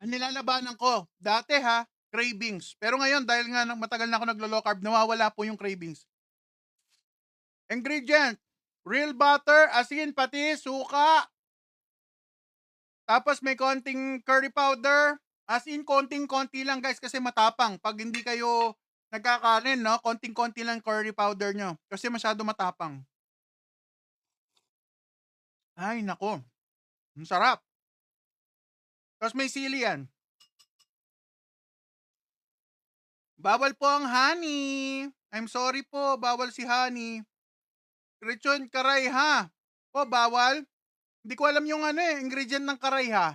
Ang nilalabanan ko, dati cravings. Pero ngayon, dahil nga matagal na ako naglo-low carb, nawawala po yung cravings. Ingredient, real butter, asin, pati, suka. Tapos may konting curry powder. As in, konting-konti lang guys kasi matapang. Pag hindi kayo nagkakanin, no? Konting-konti lang curry powder nyo. Kasi masyado matapang. Ay, nako. Ang sarap. Tapos may sili yan. Bawal po ang honey. I'm sorry po, bawal si honey. Lechon karay ha. Po, bawal. Hindi ko alam yung ingredient ng karay ha.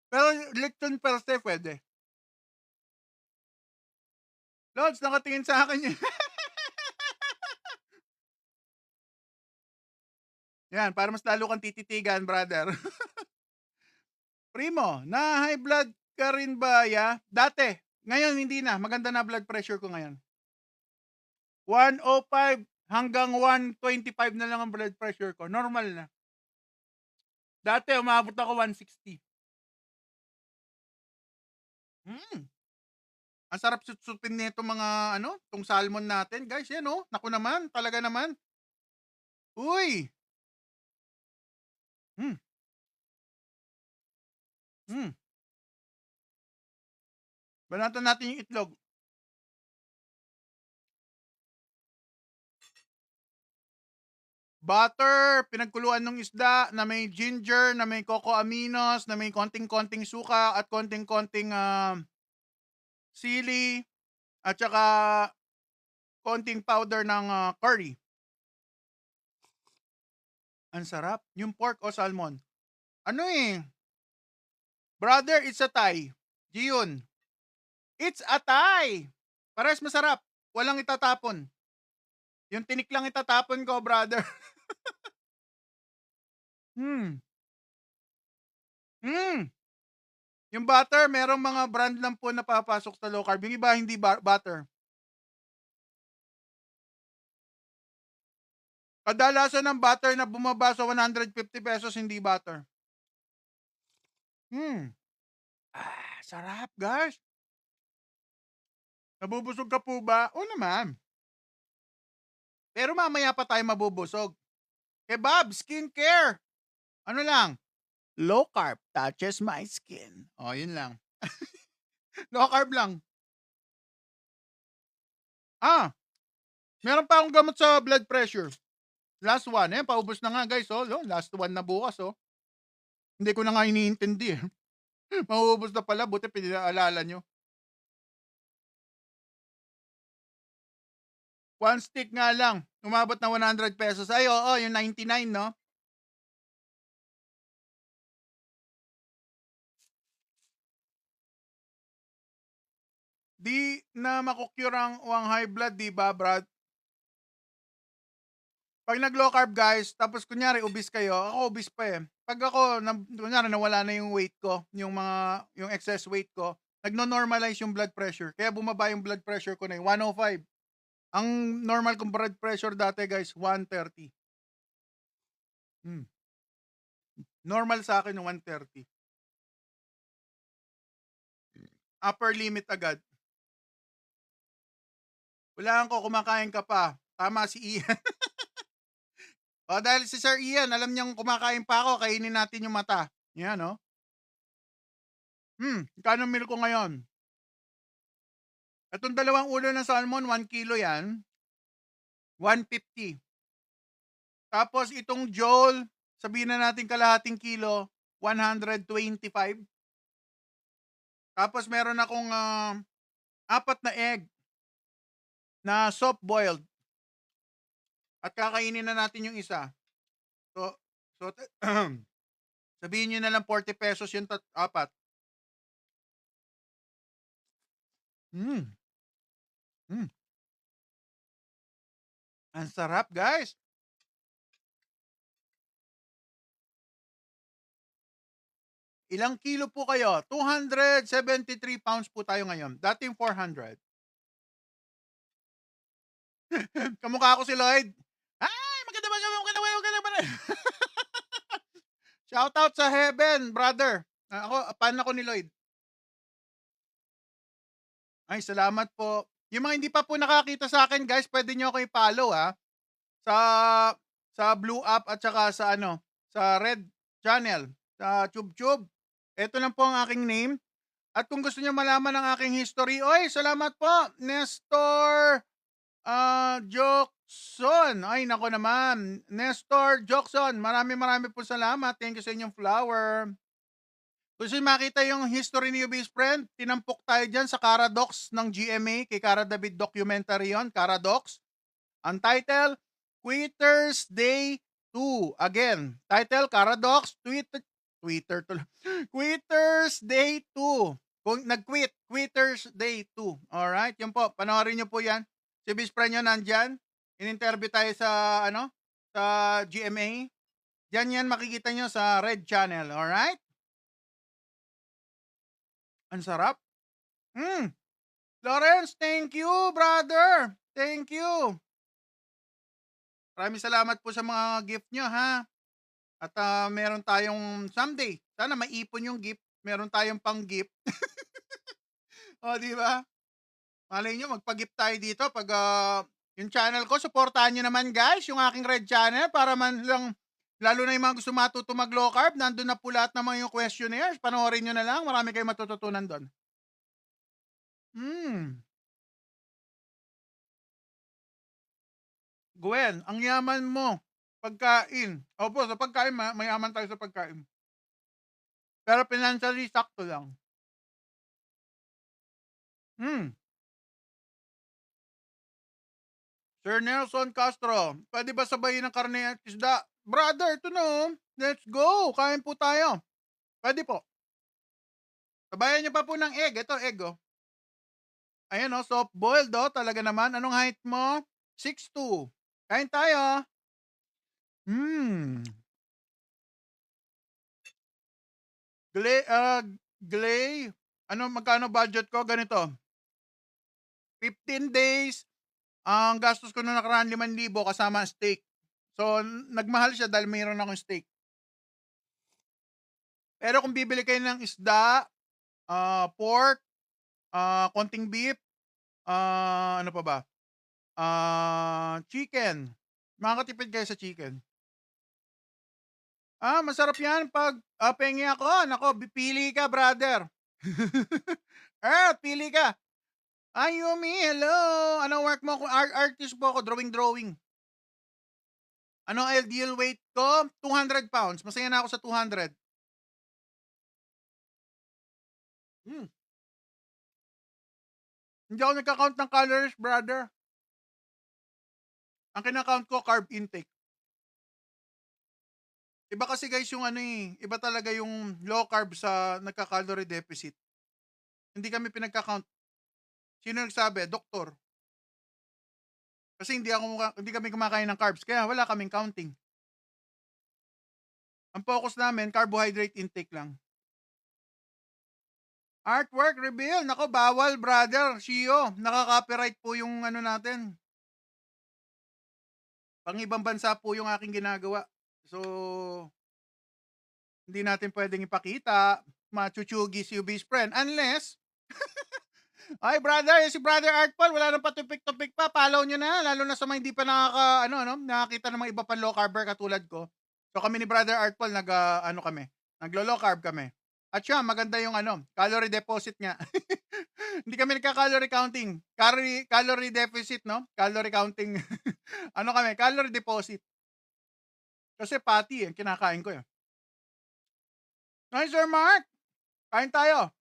Pero lechon per se pwede. Lods, nakatingin sa akin yun. Yan, para mas lalo kang tititigan, brother. Primo, na high blood ka rin ba, ya? Dati. Ngayon, hindi na. Maganda na blood pressure ko ngayon. 105 hanggang 125 na lang ang blood pressure ko. Normal na. Dati, umabot ako 160. Ang sarap sutsupin nito mga tong salmon natin. Guys, yan Naku naman, talaga naman. Uy! Banatan natin yung itlog. Butter, pinagkuluan ng isda na may ginger, na may cocoa aminos, na may konting-konting suka at konting-konting sili at saka konting powder ng curry. Ang sarap. Yung pork o salmon. Brother, it's a Thai. Gion. It's a Thai. Parehas masarap. Walang itatapon. Yung tinik lang itatapon ko, brother. Yung butter, merong mga brand lang po na papasok sa low carb. Yung iba, hindi butter. Kadalasan ng butter na bumaba sa 150 pesos, hindi butter. Sarap, guys. Nabubusog ka po ba? O naman. Pero mamaya pa tayo mabubusog. Kebab, skincare. Ano lang? Low carb touches my skin. O, yun lang. Low carb lang. Meron pa akong gamot sa blood pressure. Last one. Paubos na nga guys. Last one na bukas. Hindi ko na nga iniintindi. Mauubos na pala. Buti pinaalala nyo. One stick nga lang. Umabot na 100 pesos. Ay, oo, yung 99, no? Di na makukyur ang high blood, di ba, Brad? Pag nag-low carb, guys, tapos kunyari, obese kayo, ako obese pa eh. Pag ako, kunyari, nawala na yung weight ko, yung excess weight ko, nagno-normalize yung blood pressure. Kaya bumaba yung blood pressure ko na yung 105. Ang normal kong blood pressure dati, guys, 130. Normal sa akin yung 130. upper limit agad. Hulaan ko, kumakain ka pa. Tama si Ian. O, dahil si Sir Ian, alam niyang kumakain pa ako, kainin natin yung mata. Yan, no? Kano meal ko ngayon? Itong dalawang ulo ng salmon, 1 kilo yan. 150. Tapos itong Joel, sabihin na natin kalahating kilo, 125. Tapos meron akong 4 na egg na soft boiled. At kakainin na natin yung isa. So sabihin nyo na lang 40 pesos yung 4. Mm. Mm. Ang sarap, guys. Ilang kilo po kayo? 273 pounds po tayo ngayon. Dating 400. Kamukha ko si Lloyd. Ay, maganda ba? Shout out sa Heaven, brother. Fan ako ni Lloyd. Ay, salamat po. Yung mga hindi pa po nakakita sa akin, guys, pwede nyo ako i-follow, ha? Sa Blue app at saka sa Red channel, sa TubeTube. Ito lang po ang aking name. At kung gusto niyo malaman ang aking history, oy, salamat po, Nestor Jokson. Ay, nako naman. Nestor Jokson, marami po salamat. Thank you sa inyong flower. Kung gusto niyo makita yung history ni Best Friend, tinampok tayo dyan sa Caradox ng GMA, kay Cara David documentary yon, Caradox. Ang title, Quitters Day 2. Again, title, Caradox, Quitters Day 2. Kung nag-quit, Quitters Day 2. Alright, yun po. Panoorin nyo po yan. Si Best Friend nyo nandyan. In-interview tayo sa, sa GMA. Diyan yan makikita nyo sa Red Channel. Alright? Ang sarap. Lawrence, thank you, brother. Thank you. Maraming salamat po sa mga gift nyo, ha? At meron tayong someday. Sana maipon yung gift. Meron tayong pang-gift. O, di ba? Malay nyo, magpa-gift tayo dito pag yung channel ko. Supportahan nyo naman, guys, yung aking Red Channel para man lang, lalo na yung mga gusto matuto mag-low carb, nandun na po lahat ng mga yung questionnaires. Panoorin nyo na lang. Marami kayong matututunan doon. Gwen, ang yaman mo. Pagkain. Opo, sa pagkain, mayaman tayo sa pagkain. Pero financially, sakto lang. Sir Nelson Castro, pwede ba sabayin ng karne at isda? Brother, ito no. Let's go. Kain po tayo. Pwede po. Sabayan niyo pa po ng egg. Ito, egg, oh. Ayan, oh. Soft boiled, oh. Talaga naman. Anong height mo? 6'2". Kain tayo. Glay. Magkano budget ko? Ganito. 15 days. Ang gastos ko nung nakaraan 5,000 kasama ang steak. So, nagmahal siya dahil mayroon akong steak. Pero kung bibili kayo ng isda, pork, konting beef, ano pa ba? Chicken. Makakatipid kayo sa chicken. Masarap yan pag pengi ako. Nako, pili ka, brother. Pili ka. Yumi, hello. Anong work mo? Artist po ako, drawing. Ano ideal weight ko? 200 pounds. Masaya na ako sa 200. Hindi ako nagka-count ng calories, brother. Ang kinakount ko, carb intake. Iba kasi guys yung iba talaga yung low carb sa nagka-calorie deficit. Hindi kami pinagka-count. Sino nagsabi? Doktor. Kasi hindi kami kumakain ng carbs, kaya wala kaming counting. Ang focus namin, carbohydrate intake lang. Artwork reveal. Nako, bawal, brother. Shio, nakaka-copyright po yung natin. Pang ibang bansa po yung aking ginagawa. So, hindi natin pwedeng ipakita. Machuchugi si Best Friend. Unless, Ay, brother, si Brother Artful, wala nang patupik-tupik pa. Follow nyo na, lalo na sa mga hindi pa nakakita ng mga iba pang low carber katulad ko. So kami ni Brother Artful, naglo-low carb kami. At siya, maganda yung calorie deposit nga. Hindi kami nagka-calorie counting. Calorie deficit, no? Calorie counting. Calorie deposit. Kasi patty, kinakain ko eh. Nice, Sir Mark. Kain tayo.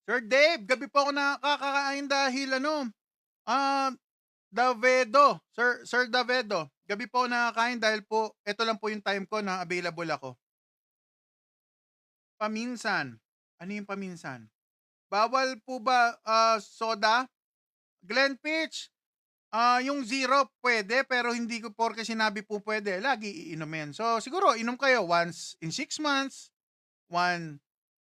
Sir Dave, gabi po ako nakakakain dahil Davedo. Sir Davedo. Gabi po ako nakakain dahil po, ito lang po yung time ko na available ako. Paminsan. Ano yung paminsan? Bawal po ba soda? Glenn Pitch, yung zero pwede pero hindi ko porke sinabi po pwede. Lagi iinumin. So siguro inom kayo once in 6 months, one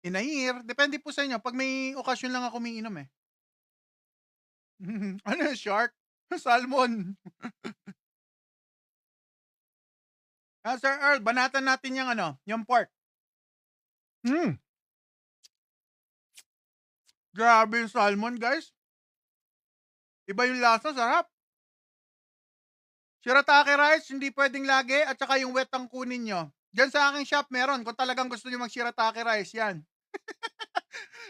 in a year. Depende po sa inyo. Pag may okasyon lang ako umiinom eh. Ano yung shark? Salmon. Sir Earl, banatan natin yung pork. Grabe yung salmon, guys. Iba yung lasa, sarap. Shirataki rice, hindi pwedeng lagi, at saka yung wet ang kunin nyo. Diyan sa aking shop meron, kung talagang gusto nyo mag-shirataki rice, yan.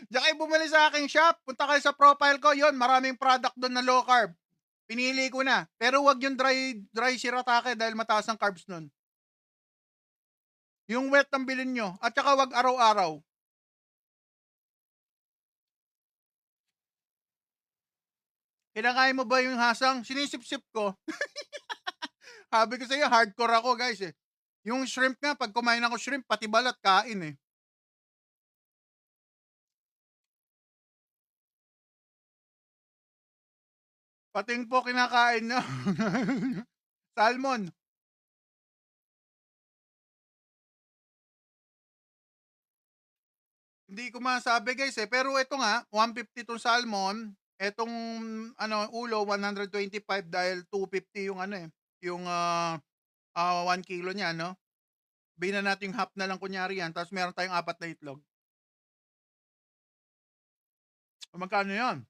Diyan kayo bumili sa aking shop, punta kayo sa profile ko, yon maraming product doon na low carb. Pinili ko na. Pero wag yung dry shirataki dahil mataas ang carbs nun. Yung wet ang bilhin nyo, at saka wag araw-araw. Kinakain mo ba yung hasang? Sinisip-sip ko. Sabi ko sa'yo, hardcore ako guys eh. Yung shrimp nga, pag kumain ako shrimp, pati balat kain eh. Pating po kinakain na. Salmon. Hindi ko masabi guys eh. Pero ito nga, 150 tong salmon. Etong ulo, 125 dahil 250 yung yung 1 kilo niya, no? Binan natin yung half na lang kunyari yan, tapos meron tayong 4 na itlog. Magkano yan?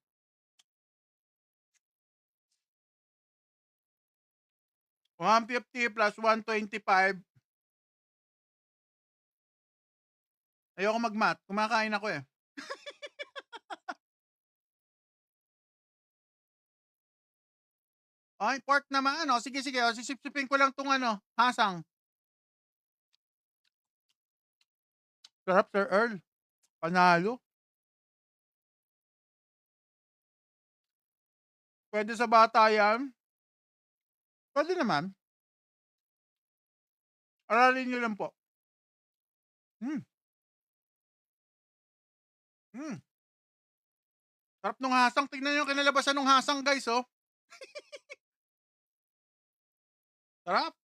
$150 plus 125. Ayoko mag-math. Kumakain ako eh. Ay, pork naman. Sige. Sisipsipin ko lang tong hasang. Sarap, Sir Earl. Panalo. Pwede sa bata yan. Pwede naman. Aralin nyo lang po. Sarap nung hasang. Tignan nyo yung kinalabasan nung hasang, guys, oh. Sarap.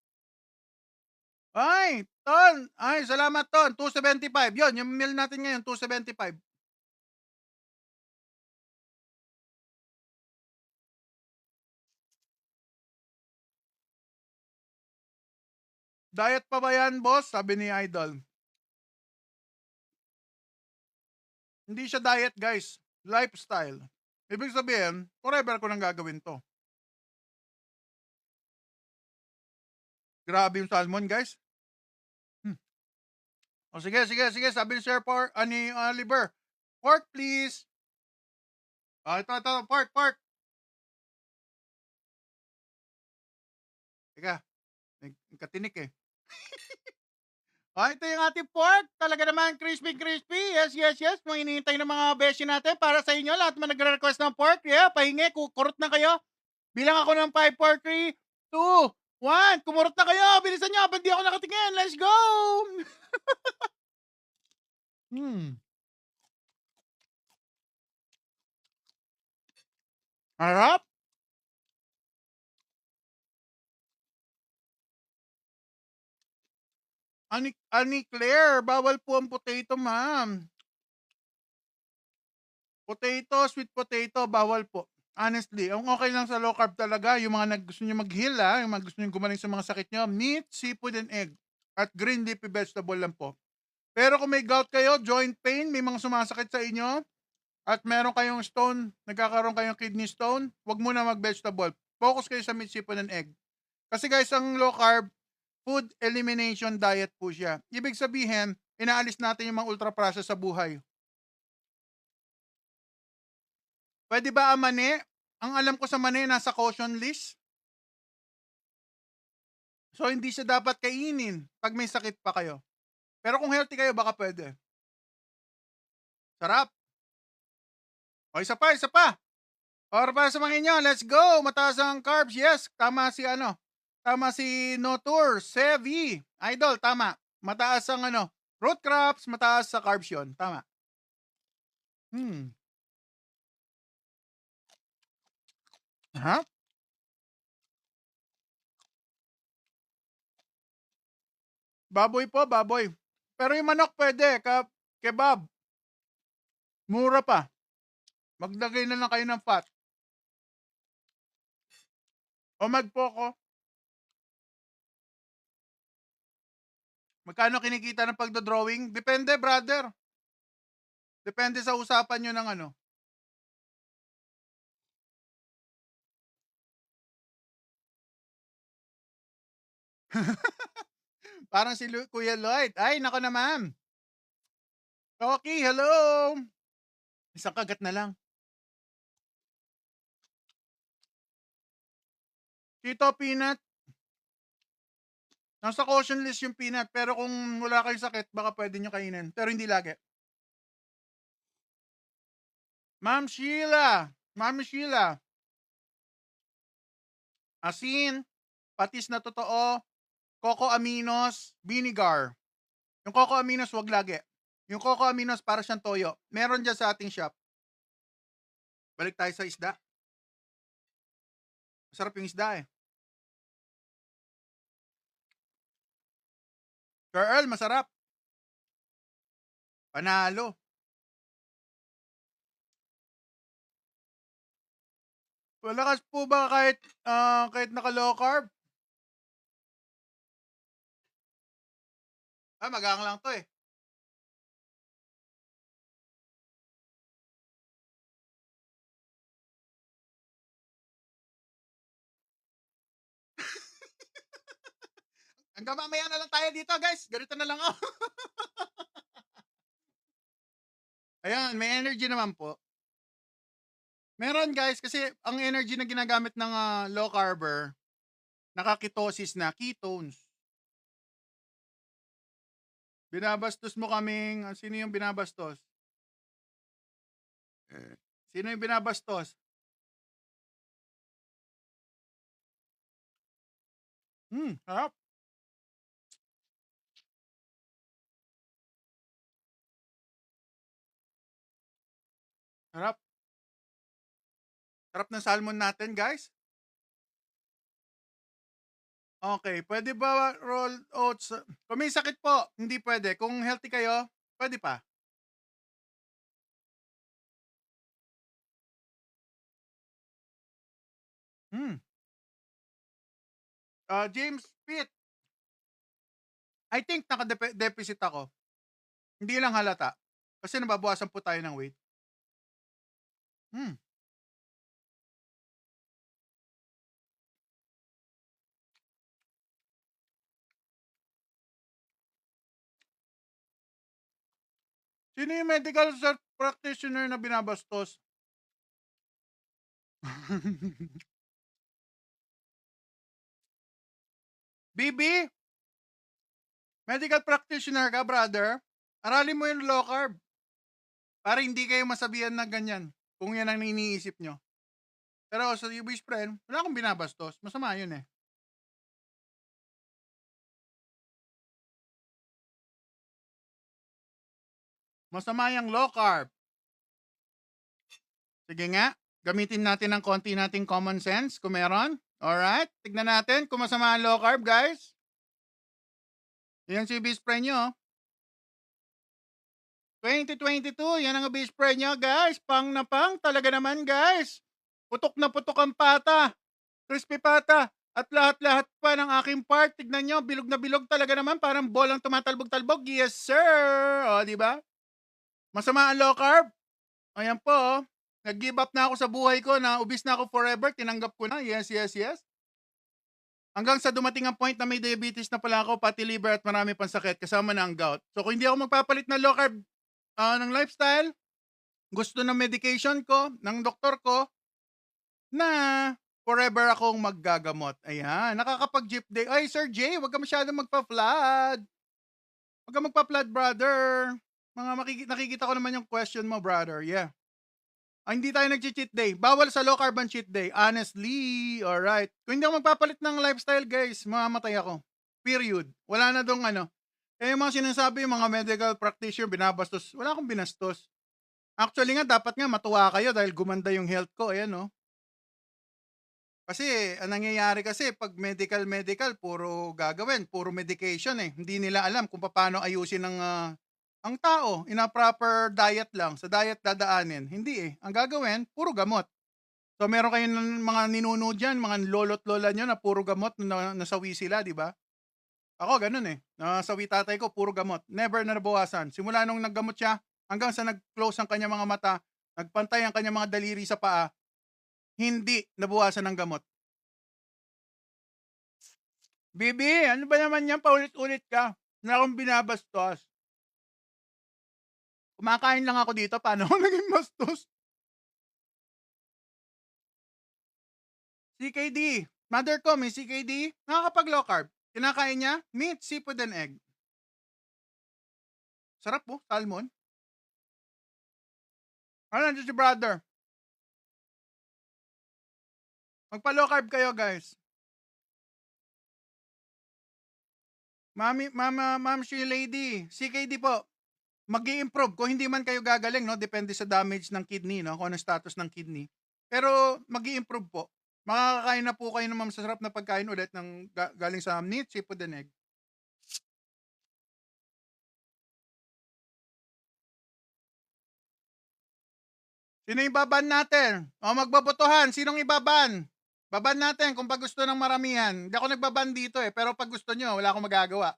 Ay, Ton. Ay, salamat, Ton. 275. Yun, yung meal natin ngayon, 275. Diet pa ba yan, boss? Sabi ni Idol. Hindi siya diet, guys. Lifestyle. Ibig sabihin, forever ko nang gagawin to. Grabe yung salmon, guys. O sige. Sabi ni Sir ni Oliver. Pork, please. Ito. Pork. Teka. Katinik eh. Ito yung ating pork. Talaga naman crispy. Yes. Mga hinihintay ng mga beshi natin para sa inyo. Lahat man nagre-request ng pork. Yeah, pahingi. Kurot na kayo. Bilang ako ng 5, 4, 3, 2, 1. Kumurot na kayo. Bilisan nyo. Ba't di ako nakatingin? Let's go! Harap. Ani Claire, bawal po ang potato, ma'am. Potato, sweet potato, bawal po. Honestly, ang okay lang sa low carb talaga, yung mga gusto nyo mag-heal, yung mga gusto nyo gumaling sa mga sakit nyo, meat, seafood, and egg. At green leafy vegetable lang po. Pero kung may gout kayo, joint pain, may mga sumasakit sa inyo, at meron kayong stone, nagkakaroon kayong kidney stone, wag muna mag-vegetable. Focus kayo sa meat, sipon, and egg. Kasi guys, ang low carb, food elimination diet po siya. Ibig sabihin, inaalis natin yung mga ultra-processed sa buhay. Pwede ba ang mani? Ang alam ko sa mani, nasa caution list. So, hindi siya dapat kainin pag may sakit pa kayo. Pero kung healthy kayo, baka pwede. Sarap. O, isa pa, isa pa. Or para sa mga inyo, let's go. Mataas ang carbs. Yes, tama si ano. Tama si Notur, Sevi. Idol, tama. Mataas ang ano. Root crops, mataas sa carbs yun. Tama. Ha? Baboy po, baboy. Pero yung manok pwede, kebab. Mura pa. Maglagay na lang kayo ng fat. O magpoko. Magkano kinikita ng pagdodrawing? Depende, brother. Depende sa usapan nyo ng ano. Parang si Kuya Lloyd. Ay, nako naman. Okay, hello. Isang kagat na lang. Keto peanut. Nasa caution list yung peanut. Pero kung wala kayong sakit, baka pwede nyo kainin. Pero hindi lagi. Ma'am Sheila. Ma'am Sheila. Asin, patis na totoo, coco aminos, vinegar. Yung coco aminos, wag lagi. Yung coco aminos, para siyang toyo. Meron dyan sa ating shop. Balik tayo sa isda. Masarap yung isda eh. Sir Earl, masarap. Panalo. Malakas po ba kahit naka low carb? Magang lang to eh. Hanggang mamaya na lang tayo dito guys. Ganito na lang ako. Ayan, may energy naman po. Meron guys, kasi ang energy na ginagamit ng low carber, nakaketosis na, ketones. Binabastos mo kaming, sino yung binabastos? Sino yung binabastos? Harap. Harap. Sarap ng salmon natin, guys. Okay, pwede ba rolled oats? Kung may sakit po, hindi pwede. Kung healthy kayo, pwede pa. James Pitt, I think naka-deficit ako. Hindi lang halata. Kasi nababawasan po tayo ng weight. Sino yung medical practitioner na binabastos? BB? Medical practitioner ka, brother? Aralin mo yung low carb. Para hindi kayo masabihan na ganyan. Kung yan ang iniisip nyo. Pero sa UB's friend, wala akong binabastos. Masama yun eh. Masama yung low carb. Sige nga, gamitin natin ng konti nating common sense kung meron. Alright, tignan natin kung masama ang low carb, guys. Yan si best friend nyo. 2022, yan ang best friend nyo, guys. Pang na pang, talaga naman, guys. Putok na putok ang pata. Crispy pata. At lahat-lahat pa ng aking part, tignan nyo, bilog na bilog talaga naman, parang bolang tumatalbog-talbog. Yes, sir! O, di ba? Masama ang low carb. Ayan po, oh. Nag-give up na ako sa buhay ko na ubis na ako forever. Tinanggap ko na. Yes, yes, yes. Hanggang sa dumating ang point na may diabetes na pala ako, pati liver at marami pang sakit, kasama na ang gout. So kung hindi ako magpapalit ng low carb ng lifestyle, gusto ng medication ko, ng doktor ko, na forever akong maggagamot. Ayan, nakakapag-jeep day. Ay, Sir Jay, wag ka masyadong magpa-flood. Wag ka magpa-flood, brother. Nakikita ko naman yung question mo, brother. Yeah. Hindi tayo nag-cheat day. Bawal sa low carb ang cheat day. Honestly, alright. Kung hindi ako magpapalit ng lifestyle, guys, mamamatay ako. Period. Wala na dong ano. Eh, yung mga sinasabi, yung mga medical practitioner, binabastos. Wala akong binastos. Actually nga, dapat nga matuwa kayo dahil gumanda yung health ko. Ayan, no? Kasi, ang nangyayari kasi, pag medical, puro gagawin, puro medication eh. Hindi nila alam kung paano ayusin ang tao in a proper diet lang. Sa diet dadaanin. Hindi eh. Ang gagawin, puro gamot. So, meron kayong mga ninuno dyan, mga lolo't lola nyo na puro gamot na nasawi sila, di ba? Ako, ganun eh. Nasawi tatay ko, puro gamot. Never na nabawasan. Simula nung naggamot siya, hanggang sa nag-close ang kanya mga mata, nagpantay ang kanya mga daliri sa paa, hindi nabawasan ng gamot. Bibi, ano ba naman yan? Paulit-ulit ka. Na akong binabastos. Kumakain lang ako dito. Paano ako naging bastos? CKD. Mother ko, may CKD. Nakakapag low carb. Kinakain niya, meat, seafood, and egg. Sarap po, salmon. Ano nandiyan si brother? Magpa-low carb kayo, guys. Ma'am she lady, CKD po. Mag-i-improve kung hindi man kayo gagaling, no? Depende sa damage ng kidney, no? Kung ano status ng kidney. Pero mag-i-improve po. Makakakain na po kayo ng masasarap na pagkain ulit ng galing sa meat, seafood, and egg. Sino yung baban natin? O magbabotohan, sinong ibaban? Baban natin kung pag gusto ng maramihan. Hindi ako nagbaban dito eh, pero pag gusto nyo, wala akong magagawa.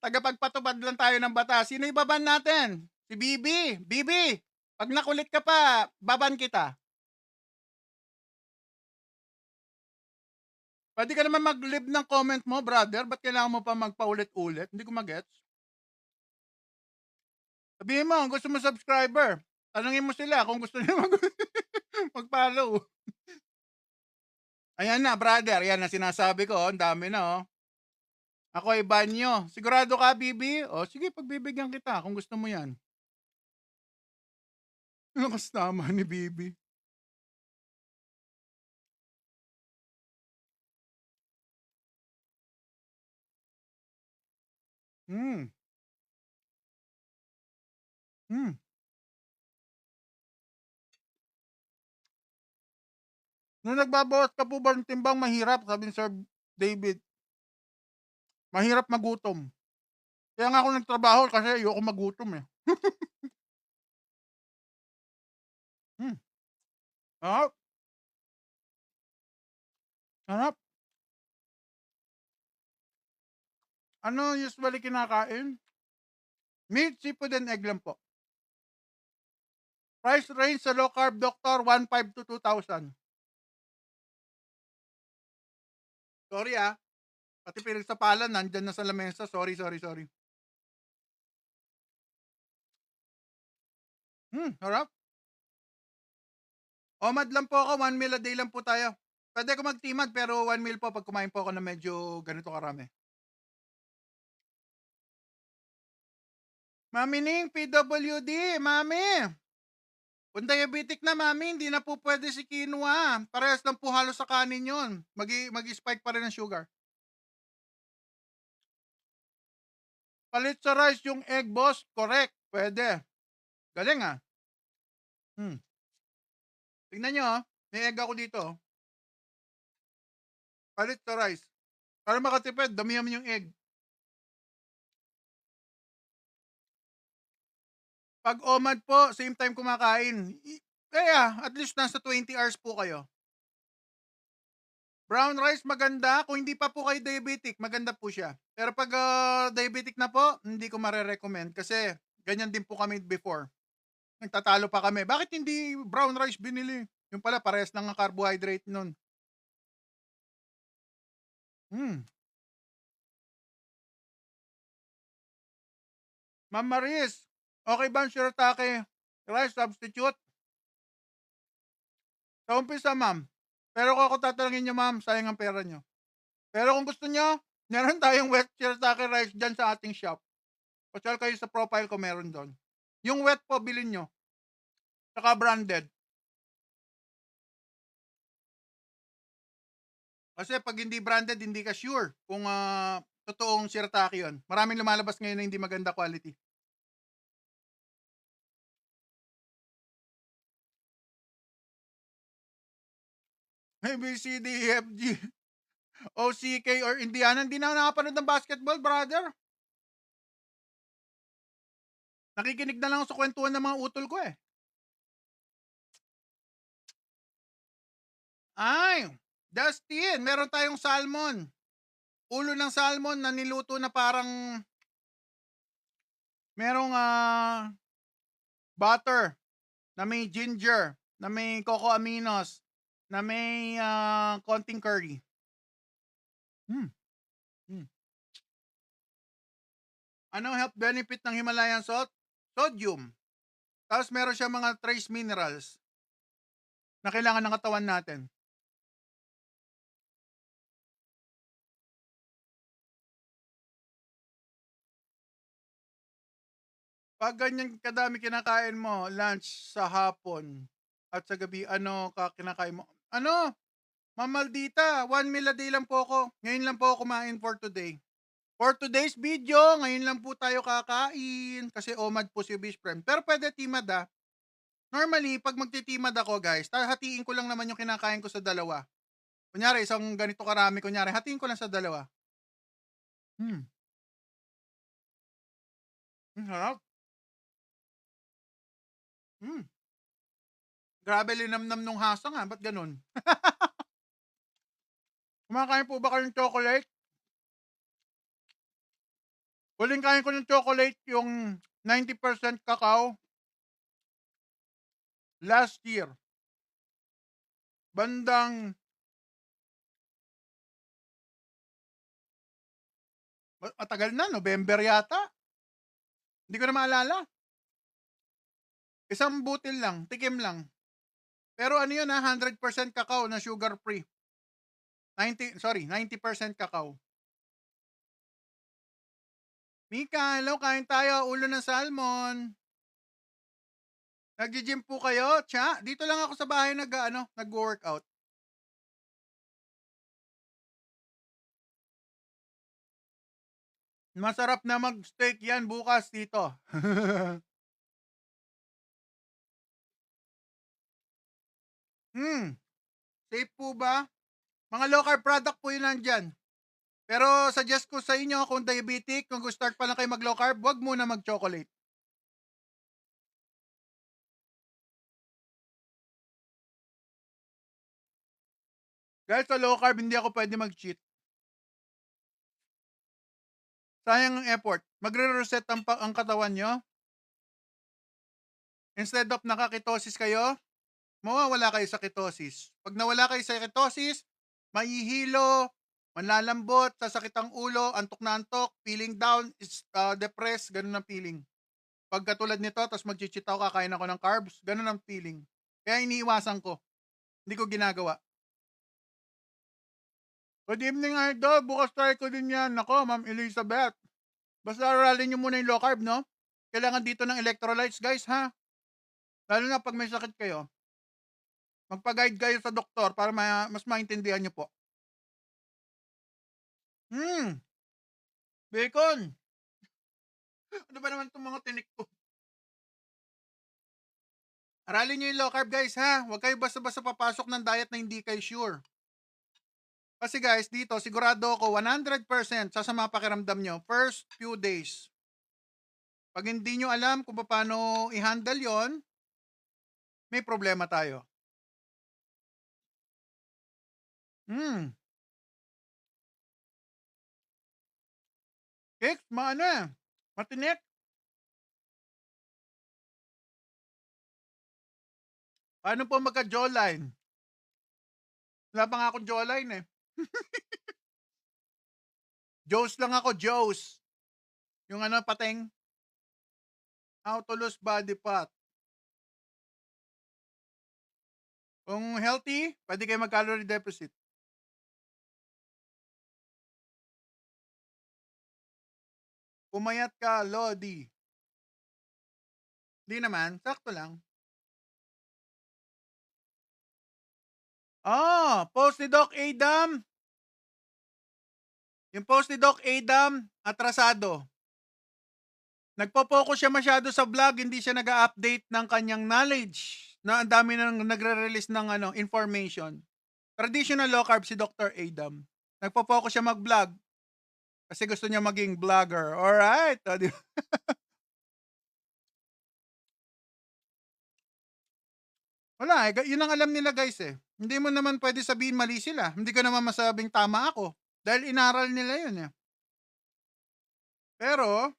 Tagapagpatupad lang tayo ng batas. Sino ibaban natin? Si Bibi. Bibi, pag nakulit ka pa, baban kita. Pwede ka naman mag-leave ng comment mo, brother. Ba't kailangan mo pa magpaulit-ulit? Hindi ko magets. Sabihin mo, gusto mo subscriber. Tanungin mo sila kung gusto nila mag-follow. Ayan na, brother. Yan na sinasabi ko. Ang dami na, oh. Ako ay banyo. Sigurado ka, Bibi? O, sige, pagbibigyan kita kung gusto mo yan. Lakas naman ni Bibi. Hmm. Hmm. Nung nagbabawas ka po ba ng timbang, mahirap, sabi ni Sir David. Mahirap magutom. Kaya nga ako nagtrabaho kasi ayoko magutom eh. Hmm. Sarap. Sarap. Ano usually kinakain? Meat, seafood, and egg lang po. Price range sa low carb doctor, 1,500 to 2,000. Sorry ah. Pati pinagsapalan, nandyan na sa lamesa. Sorry. Harap. Omad lang po ako, 1 meal a day lang po tayo. Pwede ko magtimad pero 1 meal po pag kumain po ako na medyo ganito karami. Mami Ning, PWD, Mami. Kung diabetic na, Mami, hindi na po pwede si quinoa. Parehas lang po halos sa kanin yun. Mag-spike pa rin ang sugar. Palit sa rice yung egg, boss. Correct. Pwede. Galing ah. Tingnan nyo ah. May egg ako dito. Palit sa rice. Para makatipid, damihan mo yung egg. Pag OMAD po, same time kumakain. Kaya, at least nasa 20 hours po kayo. Brown rice maganda, kung hindi pa po kayo diabetic, maganda po siya. Pero pag, diabetic na po, hindi ko mare-recommend kasi ganyan din po kami before. Nagtatalo pa kami, "Bakit hindi brown rice binili?" Yun pala parehas lang ang carbohydrate nun. Hmm, Ma'am Maris, okey ba ang shirataki rice substitute? Sa umpisa ma'am, pero kung ako tatanungin niyo ma'am, sayang ang pera niyo. Pero kung gusto niyo, meron tayong wet shirataki rice diyan sa ating shop. Pasyal kayo sa profile ko, meron dun. Yung wet po bilhin niyo, tsaka branded. Kasi 'pag hindi branded, hindi ka sure kung, totoong shirataki yun. Maraming lumalabas ngayon na hindi maganda quality. A, B, C, D, E, F, G, O, C, K, or Indiana. Hindi na ako nakapanood ng basketball, brother. Nakikinig na lang ako sa kwentuhan ng mga utol ko, eh. Ay, Dustin, meron tayong salmon. Ulo ng salmon na niluto na parang merong, butter, na may ginger, na may cocoa aminos, na may, konting curry. Hmm, hmm. Anong health benefit ng Himalayan salt? Sodium. Tapos meron siyang mga trace minerals na kailangan ng katawan natin. 'Pag ganyan kadami kinakain mo, lunch, sa hapon, at sa gabi, ano ka kinakain mo? Ano, Ma'am Maldita, 1 meal a day lang po ako. Ngayon lang po ako kumain for today. For today's video, ngayon lang po tayo kakain kasi OMAD po si Best Friend. Pero pwede timad, Normally, 'pag magtitimad ako guys, hahatiin ko lang naman yung kinakain ko sa dalawa. Kunyari isang ganito karami, kunyari hatiin ko lang sa dalawa. Hmm, sarap. Hmm, Grabe linamnam nung hasang, ba't gano'n? Kumakain po ba kayo ng chocolate? Huling kain ko ng chocolate yung 90% cacao last year. Bandang matagal na, November yata. Hindi ko na maalala. Isang butil lang, tikim lang. Pero ano yun, 100% cacao na sugar free. 90% cacao. Mika, hello, kain tayo. Ulo ng salmon. Nagji-gym po kayo? Tsa, dito lang ako sa bahay nag-workout. Masarap na mag-steak yan bukas dito. Hmm, Safe po ba? Mga low carb product po yun nandyan. Pero suggest ko sa inyo kung diabetic, kung start pa lang kayo mag low carb, wag muna mag-chocolate. Dahil sa low carb, hindi ako pwede mag-cheat. Sayang ang effort. Magre-reset ang katawan nyo. Instead of nakaketosis kayo, mawawala kayo sa ketosis. Pag nawala kayo sa ketosis, mahihilo, manlalambot, sasakit ang ulo, antok na antok, feeling down, depressed, ganun ang feeling. Pag katulad nito, tapos mag-cheat ako, kakain ako ng carbs, ganun ang feeling. Kaya iniiwasan ko. Hindi ko ginagawa. Good evening, Idol. Bukas try ko din yan. Nako, Ma'am Elizabeth. Basta aralin nyo muna yung low carb, no? Kailangan dito ng electrolytes, guys, ha? Lalo na pag may sakit kayo. Magpa-guide kayo sa doktor para mas maintindihan nyo po. Bacon. Ano ba naman itong mga tinik ko? Aralin nyo yung low carb, guys, ha? Huwag kayo basta-basta papasok ng diet na hindi kayo sure. Kasi guys, dito sigurado ako 100% sasama pakiramdam nyo first few days. Pag hindi nyo alam kung paano i-handle yon, may problema tayo. Cakes, maano eh. Matinik. Paano po magka-jawline? Wala pa nga akong jawline eh. Joes lang ako, Joes. Yung ano, pateng. How to lose body fat. Kung healthy, pwede kayo mag-calorie deficit. Pumayat ka, Lodi. Hindi naman, sakto lang. Post ni Doc Adam. Yung post ni Doc Adam, atrasado. Nagpo-focus siya masyado sa vlog, hindi siya nag-update ng kanyang knowledge. Na ang dami nang nagre-release ng information. Traditional low carb si Dr. Adam. Nagpo-focus siya mag-vlog kasi gusto niya maging vlogger. Alright. Wala yun ang alam nila guys eh. Hindi mo naman pwede sabihin mali sila. Hindi ko naman masabing tama ako. Dahil inaral nila yun eh. Pero,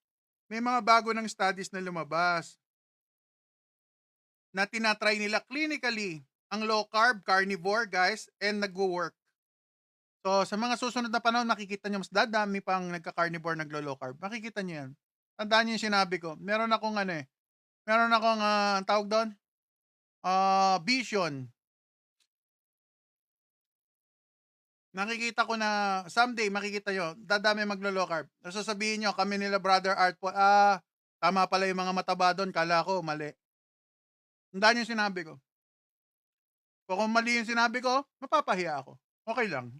may mga bago ng studies na lumabas na tinatry nila clinically ang low carb, carnivore guys, and nagwo-work. So, sa mga susunod na panahon, makikita nyo mas dadami pang nagka-carnivore, naglo-low carb. Makikita nyo yan. Tandaan nyo yung sinabi ko. Meron akong ang tawag doon? Vision. Nakikita ko na someday makikita nyo, dadami maglo-low carb. So, sasabihin nyo, kami nila Brother Art po, tama pala yung mga mataba doon, kala ko, mali. Tandaan yung sinabi ko. Kung mali yung sinabi ko, mapapahiya ako. Okay lang.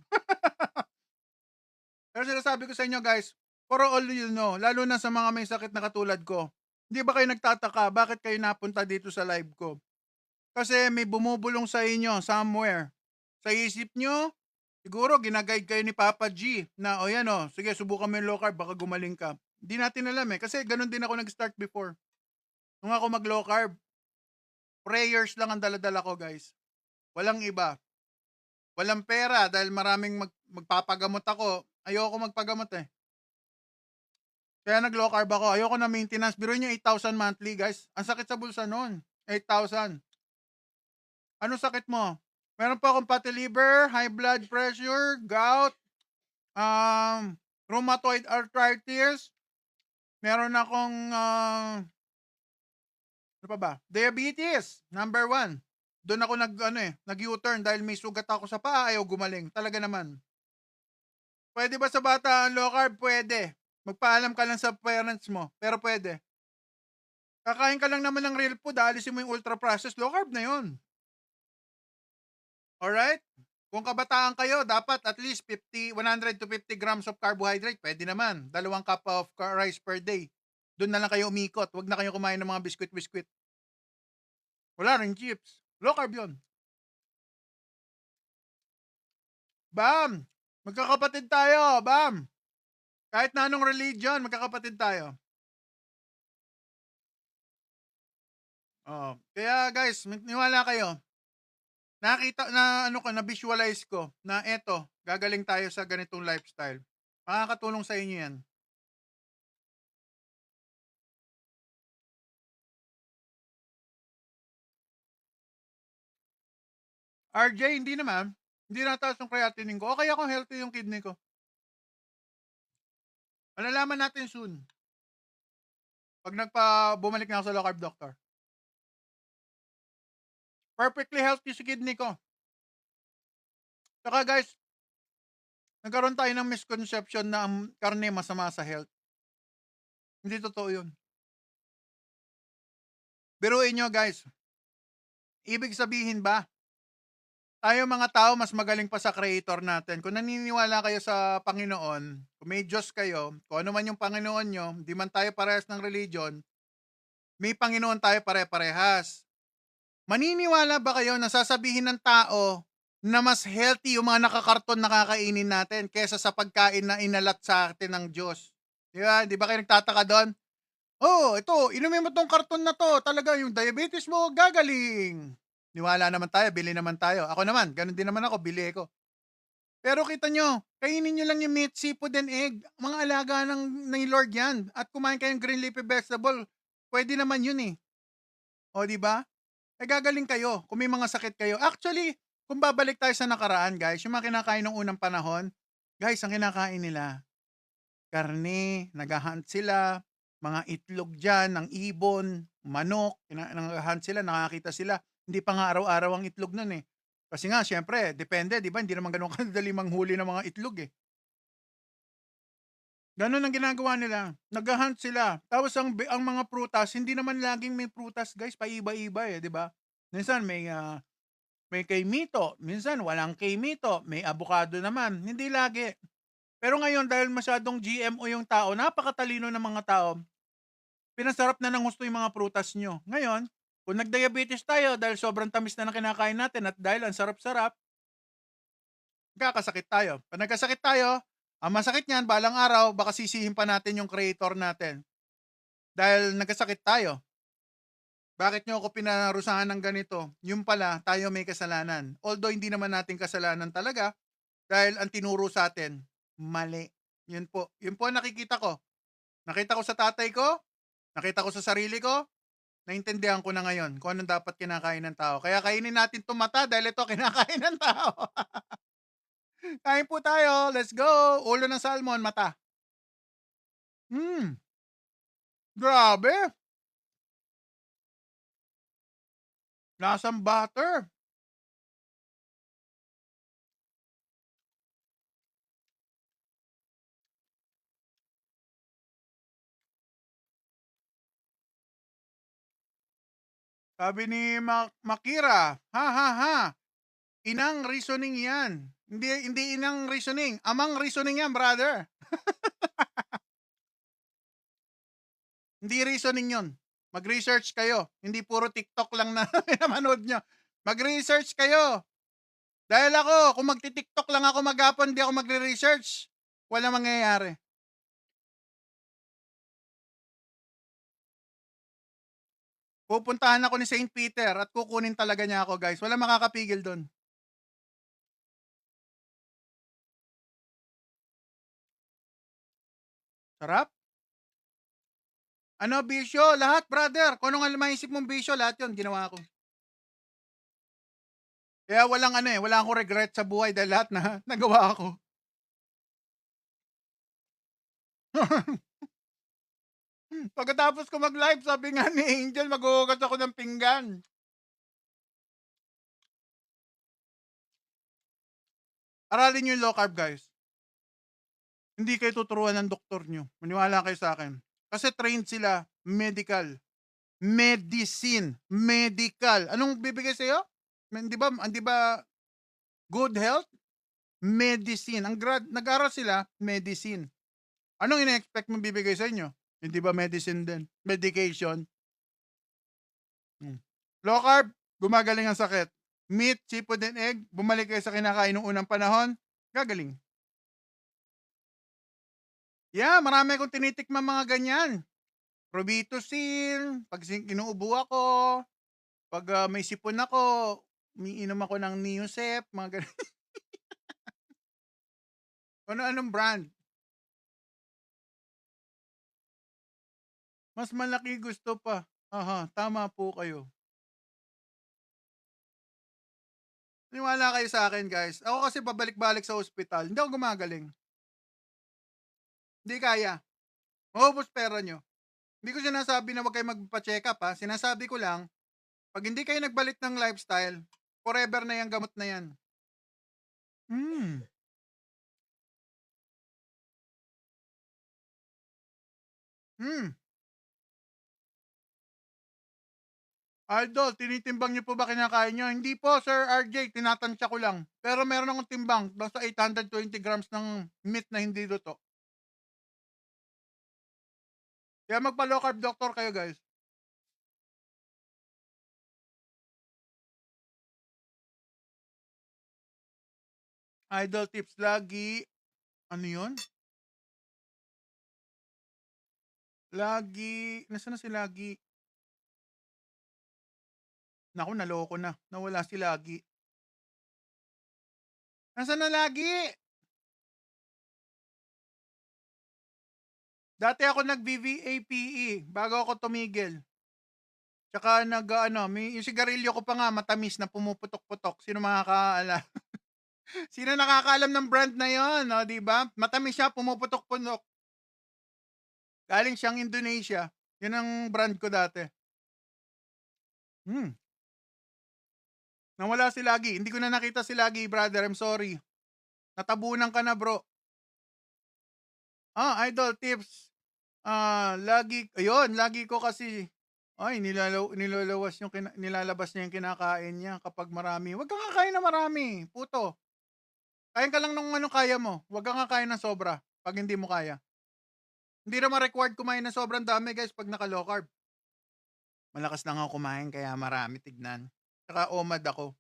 Pero sinasabi ko sa inyo guys, for all you know, lalo na sa mga may sakit na katulad ko, hindi ba kayo nagtataka bakit kayo napunta dito sa live ko? Kasi may bumubulong sa inyo somewhere. Sa isip nyo, siguro ginaguide kayo ni Papa G na sige subukan mo yung low carb, baka gumaling ka. Hindi natin alam eh, kasi ganun din ako nag-start before. Nung ako mag-low carb, prayers lang ang daladala ko guys. Walang iba. Walang pera dahil maraming magpapagamot ako. Ayoko magpagamot eh. Kaya nag-low carb ako. Ayoko na maintenance. Biro niyo 8,000 monthly guys. Ang sakit sa bulsa noon. 8,000. Anong sakit mo? Meron pa akong fatty liver, high blood pressure, gout, rheumatoid arthritis. Meron akong ano pa ba? Diabetes, number 1. Doon ako nag-U-turn dahil may sugat ako sa paa, ayaw gumaling. Talaga naman. Pwede ba sa bata ang low carb? Pwede. Magpaalam ka lang sa parents mo, pero pwede. Kakain ka lang naman ng real food, alisin mo yung ultra processed, low carb na yun. Alright? Kung kabataan kayo, dapat at least 100 to 50 grams of carbohydrate. Pwede naman. 2 cup of rice per day. Doon na lang kayo umikot. Huwag na kayo kumain ng mga biskwit-biskwit. Wala rin chips. Low carb yun. Bam! Magkakapatid tayo. Bam! Kahit na anong religion, magkakapatid tayo. Kaya guys, niwala kayo. Nakita na visualize ko na eto, gagaling tayo sa ganitong lifestyle. Makakatulong sa inyo yan. RJ, hindi naman. Hindi nataas yung creatinine ko. Okay ako, healthy yung kidney ko. Malalaman natin soon. Pag bumalik na ako sa low carb doctor. Perfectly healthy si kidney ko. Saka guys, nagkaroon tayo ng misconception na ang karne masama sa health. Hindi totoo yun. Biruin nyo guys. Ibig sabihin ba, tayo mga tao mas magaling pa sa creator natin. Kung naniniwala kayo sa Panginoon, kung may Diyos kayo, kung ano man yung Panginoon nyo, di man tayo parehas ng religion, may Panginoon tayo pare-parehas. Maniniwala ba kayo na sasabihin ng tao na mas healthy yung mga nakakarton na kakainin natin kesa sa pagkain na inalat sa atin ng Diyos? Di ba kayo nagtataka doon? Ito, inumin mo tong karton na to. Talaga yung diabetes mo gagaling. Niwala naman tayo, bili naman tayo. Ako naman, ganun din naman ako, bili ko. Pero kita nyo, kainin nyo lang yung meat, seafood, and egg. Mga alaga ng Lord yan. At kumain kayong green leafy vegetable. Pwede naman yun eh. O, di ba? Gagaling kayo kung may mga sakit kayo. Actually, kung babalik tayo sa nakaraan, guys, yung mga kinakain ng unang panahon, guys, ang kinakain nila, karne, naghahunt sila, mga itlog dyan, ng ibon, manok, naghahunt sila, nakakita sila. Hindi pa nga araw-araw ang itlog nun eh. Kasi nga, syempre, depende, di ba? Hindi naman ganun kadali manghuli ng mga itlog eh. Ganun ang ginagawa nila. Naghahunt sila. Tapos ang mga prutas, hindi naman laging may prutas, guys. Paiba-iba eh, di ba? Minsan may kay mito, minsan walang kay mito, may avocado naman. Hindi lagi. Pero ngayon, dahil masyadong GMO yung tao, napakatalino ng mga tao, pinasarap na ng gusto yung mga prutas nyo. Ngayon, kung nag-diabetes tayo dahil sobrang tamis na ng kinakain natin at dahil ang sarap-sarap, magkakasakit tayo. Pag nagkasakit tayo, ang masakit niyan, balang araw, baka sisihin pa natin yung creator natin. Dahil nagkasakit tayo. Bakit nyo ako pinarusahan ng ganito? Yung pala, tayo may kasalanan. Although hindi naman natin kasalanan talaga, dahil ang tinuro sa atin, mali. Yun po. Yun po ang nakikita ko. Nakita ko sa tatay ko, nakita ko sa sarili ko, naintindihan ko na ngayon kung anong dapat kinakain ng tao. Kaya kainin natin itong mata dahil ito kinakain ng tao. Kain po tayo. Let's go. Ulo ng salmon, mata. Grabe. Lasang butter. Sabi ni Makira, ha ha ha, inang reasoning yan. Hindi inang reasoning, amang reasoning yan, brother. Hindi reasoning yun. Mag-research kayo. Hindi puro TikTok lang na pinamanood nyo. Mag-research kayo. Dahil ako, kung magti-TikTok lang ako maghapon, di ako magre-research, wala mangyayari. Pupuntahan ako ni Saint Peter at kukunin talaga niya ako, guys. Wala makakapigil doon. Sarap. Ano, bisyo? Lahat, brother. Kung ano nga maisip mong bisyo, lahat yun, ginawa ko. Kaya walang wala akong regret sa buhay dahil lahat na nagawa ko. Pagkatapos ko mag-live, sabi nga ni Angel, maghuhugas ako ng pinggan. Aralin nyo yung low carb, guys. Hindi kayo tuturuan ng doktor nyo. Maniwala kayo sa akin. Kasi trained sila, medical. Medicine. Medical. Anong bibigay sa'yo? Di ba good health? Medicine. Nag-aral sila, medicine. Anong ina-expect mong bibigay sa inyo? Hindi ba medicine din? Medication. Low carb, gumagaling ang sakit. Meat, seafood, and egg, bumalik kayo sa kinakain ng unang panahon, gagaling. Yeah, marami akong tinitikman mga ganyan. Robitussin, pag kinuubo ako, pag may sipon ako, umiinom ako ng Neosep, mga ganyan. Ano-anong brand? Mas malaki gusto pa. Aha, tama po kayo. Niwala kayo sa akin, guys. Ako kasi pabalik-balik sa ospital. Hindi ako gumagaling. Hindi kaya. Maubos pera nyo. Hindi ko sinasabi na wag kayo magpa-check up ha. Sinasabi ko lang, pag hindi kayo nagbalit ng lifestyle, forever na yung gamot na yan. Hmm. Hmm. Idol, tinitimbang niyo po ba kinakain nyo? Hindi po, Sir RJ. Tinatansya ko lang. Pero meron akong timbang. Basta 820 grams ng meat na hindi luto. Kaya magpa-low carb doctor kayo, guys. Idol tips lagi. Ano yun? Lagi. Nasaan na si Lagi? Naku, naloko na. Nawala si Lagi. Nasaan na lagi? Dati ako nag-VVAPE bago ako tumigil. Tsaka nag-ano, yung sigarilyo ko pa nga matamis na pumuputok-putok. Sino makakaalam? Sino nakakaalam ng brand na yon, no, 'di ba? Matamis siya, pumuputok-putok. Galing siyang Indonesia. 'Yun ang brand ko dati. Hmm. Nawala si Lagi. Hindi ko na nakita si Lagi, brother. I'm sorry. Natabunan ka na, bro. Idol tips. Lagi ko kasi nilalawas yung nilalabas niya yung kinakain niya kapag marami. Huwag kang kakain na marami, puto. Kain ka lang ng ano kaya mo. Huwag kang kakain ng sobra pag hindi mo kaya. Hindi naman required kumain ng sobrang dami, guys, pag naka low carb. Malakas lang ako kumain kaya marami tignan. Tsaka OMAD ako.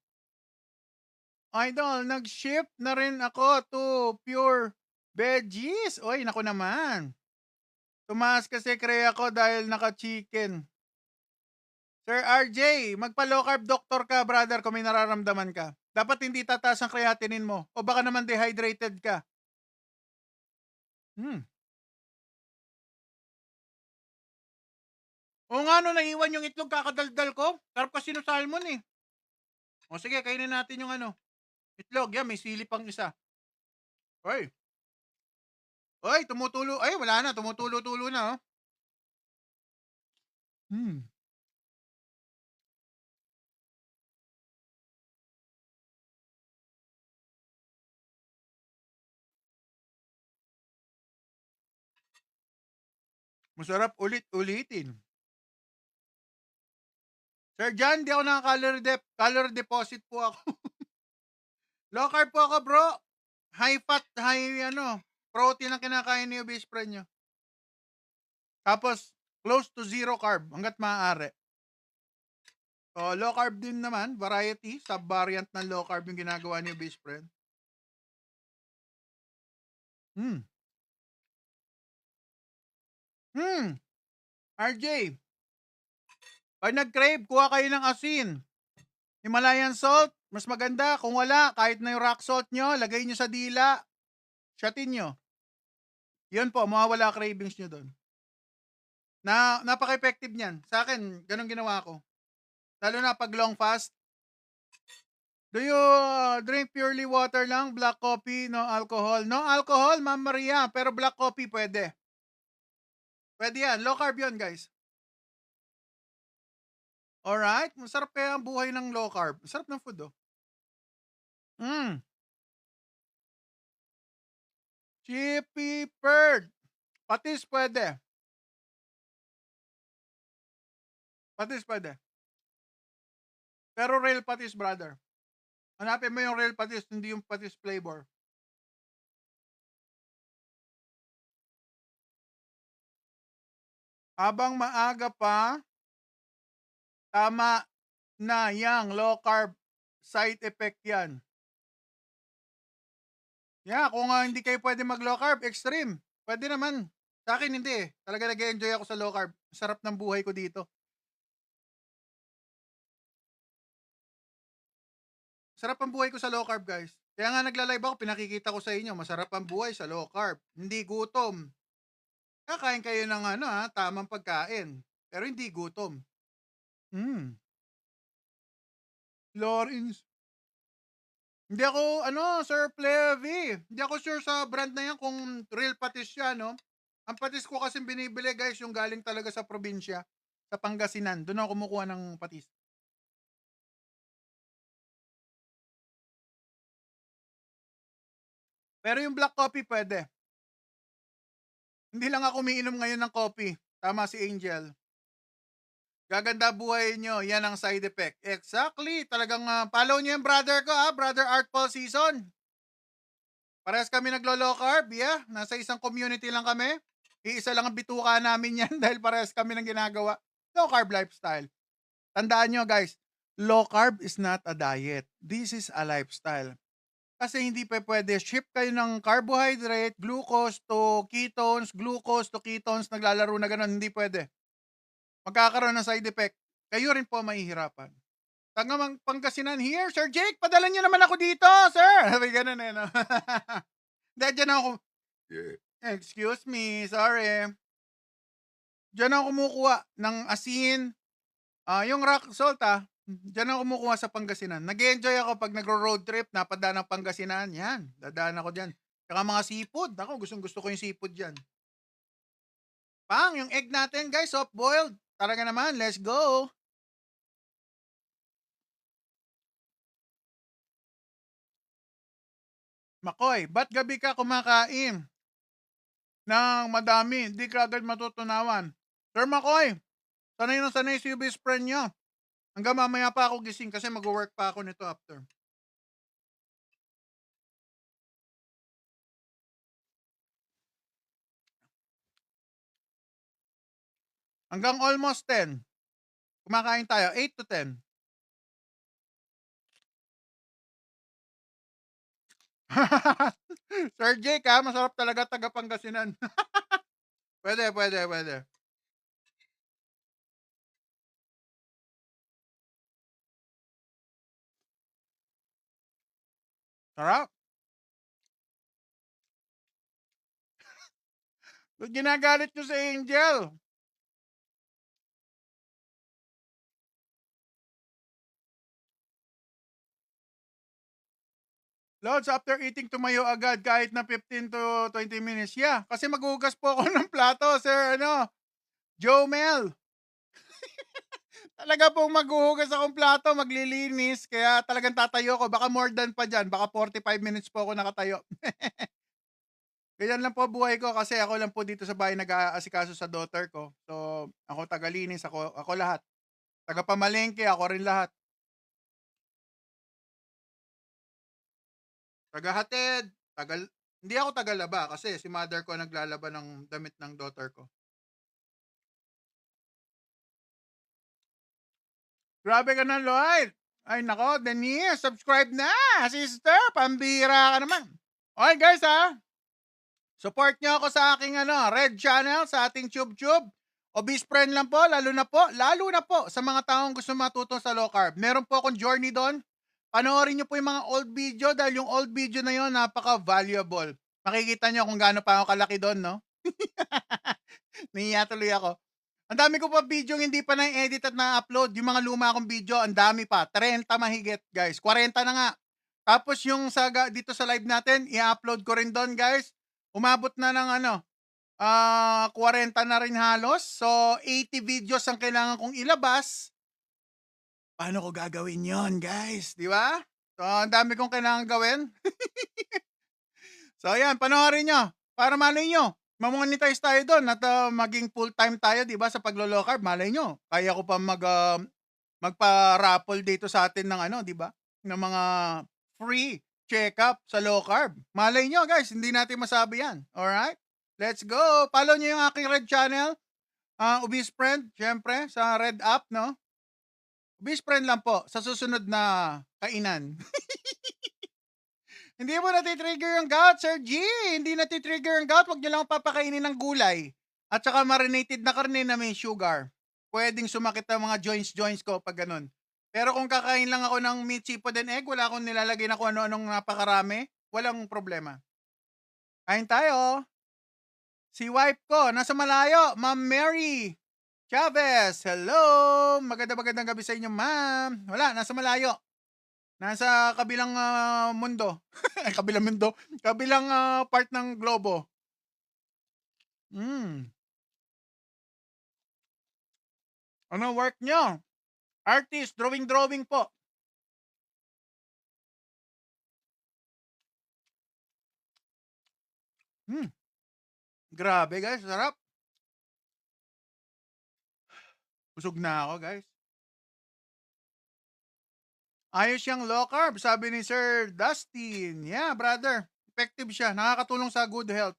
Idol, nag-shift na rin ako to pure veggies. Oy, naku naman. Tumaas kasi kreya ko dahil naka-chicken. Sir RJ, magpa-low carb doctor ka, brother, kung may nararamdaman ka. Dapat hindi tataas ang creatinine mo. O baka naman dehydrated ka. O nga no, naiwan yung itlog kakadaldal ko. Sarap kasi no salmon eh. O sige, kainin natin yung itlog. Yan, may sili pang isa. Oy. Oy, tumutulo. Ay, wala na. Tumutulo-tulo na, oh. Masarap ulit-ulitin. Sir John, di ako calorie deposit po ako. Low carb po ako, bro. High fat, protein ang kinakain niyo, best friend nyo. Tapos, close to zero carb hanggat maaari. So, low carb din naman, variety, sub-variant ng low carb yung ginagawa niyo, best friend. RJ, pag nag-crave, kuha kayo ng asin. Himalayan salt, mas maganda. Kung wala, kahit na yung rock salt nyo, lagay nyo sa dila. Shotin nyo. Yun po, mawawala cravings nyo doon. Napaka-effective niyan. Sa akin, ganun ginawa ko. Lalo na pag long fast. Do you drink purely water lang? Black coffee, no alcohol? No alcohol, Ma'am Maria. Pero black coffee pwede. Pwede yan. Low carb yun, guys. Alright. Masarap kaya ang buhay ng low carb. Masarap ng food, oh. Chippy Bird. Patis pwede. Patis pwede. Pero real patis, brother. Hanapin mo yung real patis, hindi yung patis flavor. Habang maaga pa, tama na yang low carb side effect yan. Yeah, kung hindi kayo pwede mag low carb, extreme. Pwede naman. Sa akin hindi eh. Talaga nag-enjoy ako sa low carb. Sarap ng buhay ko dito. Sarap ang buhay ko sa low carb, guys. Kaya nga nagla-live ako, pinakikita ko sa inyo, masarap ang buhay sa low carb. Hindi gutom. Kakain kayo ng tamang pagkain. Pero hindi gutom. Lawrence. Hindi ako, Sir Plevy. Hindi ako sure sa brand na yan kung real patis siya, no? Ang patis ko kasi binibili, guys, yung galing talaga sa probinsya, sa Pangasinan. Doon ako kumukuha ng patis. Pero yung black coffee pwede. Hindi lang ako umiinom ngayon ng coffee. Tama si Angel. Gaganda buhay nyo. Yan ang side effect. Exactly. Talagang follow nyo yung brother ko, Brother Art Paul Season. Parehas kami naglo-low carb, yeah. Nasa isang community lang kami. Iisa lang ang bituka namin yan dahil parehas kami ng ginagawa. Low carb lifestyle. Tandaan nyo, guys, low carb is not a diet. This is a lifestyle. Kasi hindi pa pwede shift kayo ng carbohydrate, glucose to ketones, naglalaro na ganun, hindi pwede. Magkakaroon ng side effect. Kayo rin po mahihirapan. Taga Pangasinan here. Sir Jake, padala niyo naman ako dito, sir. Sabi ganun eh, no? Dahil dyan ako, excuse me, sorry. Diyan ako kumukuha ng asin, yung rock salt diyan ako kumukuha sa Pangasinan. Nag-e-enjoy ako pag nagro-road trip, napadaan ng Pangasinan, yan, dadaan ako diyan. Tsaka mga seafood, ako gustong-gusto ko yung seafood diyan. Pang, yung egg natin guys, soft boiled. Talaga naman, let's go. Makoy, ba't gabi ka kumakain ng madami? Hindi ka agad matutunawan. Sir Makoy, sanay na sanay si best friend niyo. Hanggang mamaya pa ako gising kasi mag-work pa ako nito after. Hanggang almost 10. Kumakain tayo, 8 to 10. Sir Jake masarap talaga taga Pangasinan. Pwede, pwede, pwede. Sarap. Ba't ginagalit nyo si Angel? Lods, after eating tumayo agad kahit na 15 to 20 minutes. Yeah, kasi maghugas po ako ng plato, sir, Jomel. Talaga pong maghuhugas akong plato, maglilinis, kaya talagang tatayo ko. Baka more than pa dyan, baka 45 minutes po ako nakatayo. Ganyan lang po buhay ko kasi ako lang po dito sa bahay nag-aasikaso sa daughter ko. So, ako tagalinis, ako lahat. Taga-pamalengke, ako rin lahat. Tagahatid, hindi ako tagalaba kasi si mother ko naglalaba ng damit ng daughter ko. Grabe ka na, Lloyd. Ay nako, Denise, subscribe na. Sister, pambira ka naman. Okay guys support nyo ako sa aking red channel, sa ating TubeTube. Obese friend lang po, lalo na po sa mga taong gusto matuto sa low carb. Meron po akong journey doon. Panoorin nyo po yung mga old video dahil yung old video na yon napaka-valuable. Makikita nyo kung gaano pa ako kalaki doon, no? Niya tuloy ako. Ang dami ko pa video hindi pa na-edit at na-upload. Yung mga luma akong video, ang dami pa. 30 mahigit, guys. 40 na nga. Tapos yung dito sa live natin, i-upload ko rin doon, guys. Umabot na ng 40 na rin halos. So, 80 videos ang kailangan kong ilabas. Paano ko gagawin yon, guys? Di ba? So, ang dami kong kailangan gawin. So, ayan, panoorin nyo. Para malay nyo, mamonetize tayo doon at maging full-time tayo, di ba, sa paglo-low carb. Malay nyo, kaya ko pa magpa-raffle dito sa atin ng di ba, ng mga free check-up sa low carb. Malay nyo, guys, hindi natin masabi yan. Alright? Let's go. Follow nyo yung aking red channel. Obese Friend, syempre, sa red app, no? Obese Friend lang po, sa susunod na kainan. Hindi mo natitrigger yung gout, Sir G. Hindi natitrigger yung gout. Huwag nyo lang papakainin ng gulay. At saka marinated na karne na may sugar. Pwedeng sumakit ang mga joints ko pag ganun. Pero kung kakain lang ako ng meat, seafood, and egg, wala akong nilalagay na kung ano-anong napakarami, walang problema. Kain tayo. Si wife ko, nasa malayo, Ma'am Mary Chavez. Hello! Magandang gabi sa inyo, ma'am. Wala, nasa malayo. Nasa kabilang mundo. Kabilang mundo? Kabilang part ng globo. Ano work nyo? Artist, drawing po. Grabe guys, sarap. Busog na ako guys. Ayos siyang low carb, sabi ni Sir Dustin. Yeah, brother. Effective siya. Nakakatulong sa good health.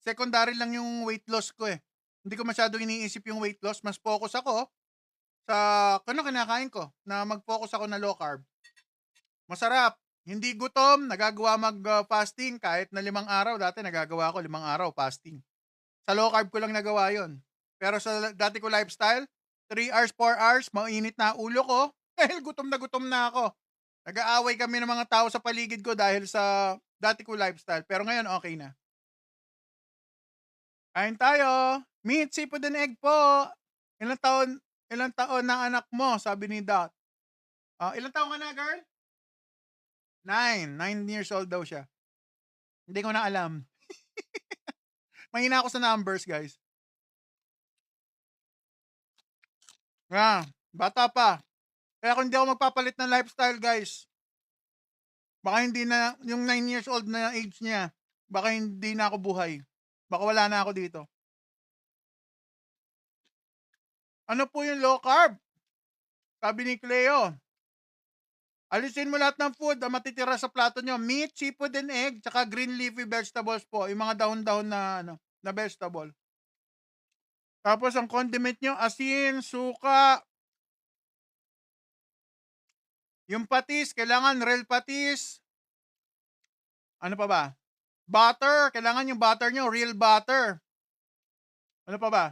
Secondary lang yung weight loss ko eh. Hindi ko masyadong iniisip yung weight loss. Mas focus ako sa kinakain ko na mag-focus ako na low carb. Masarap. Hindi gutom. Nagagawa mag-fasting kahit na 5 araw. Dati nagagawa ko 5 araw fasting. Sa low carb ko lang nagawa yon. Pero sa dati ko lifestyle, 3 hours, 4 hours, mainit na ulo ko. Dahil gutom na ako. Nag-aaway kami ng mga tao sa paligid ko dahil sa dati ko lifestyle. Pero ngayon, okay na. Kain tayo. Meat, seafood and egg po. Ilang taon, ilang taon na anak mo? Sabi ni Dot. Ilang taon ka na, girl? 9. 9 years old daw siya. Hindi ko na alam. Mahina ako sa numbers, guys. Bata pa. Kaya kung hindi ako magpapalit ng lifestyle, guys, baka hindi na, yung 9 years old na age niya, baka hindi na ako buhay. Baka wala na ako dito. Ano po yung low carb? Sabi ni Cleo, alisin mo lahat ng food na matitira sa plato nyo. Meat, seafood and egg, tsaka green leafy vegetables po. Yung mga dahon-dahon na vegetable. Tapos ang condiment nyo, asin, suka. Yung patis, kailangan real patis. Ano pa ba? Butter, kailangan yung butter nyo, real butter. Ano pa ba?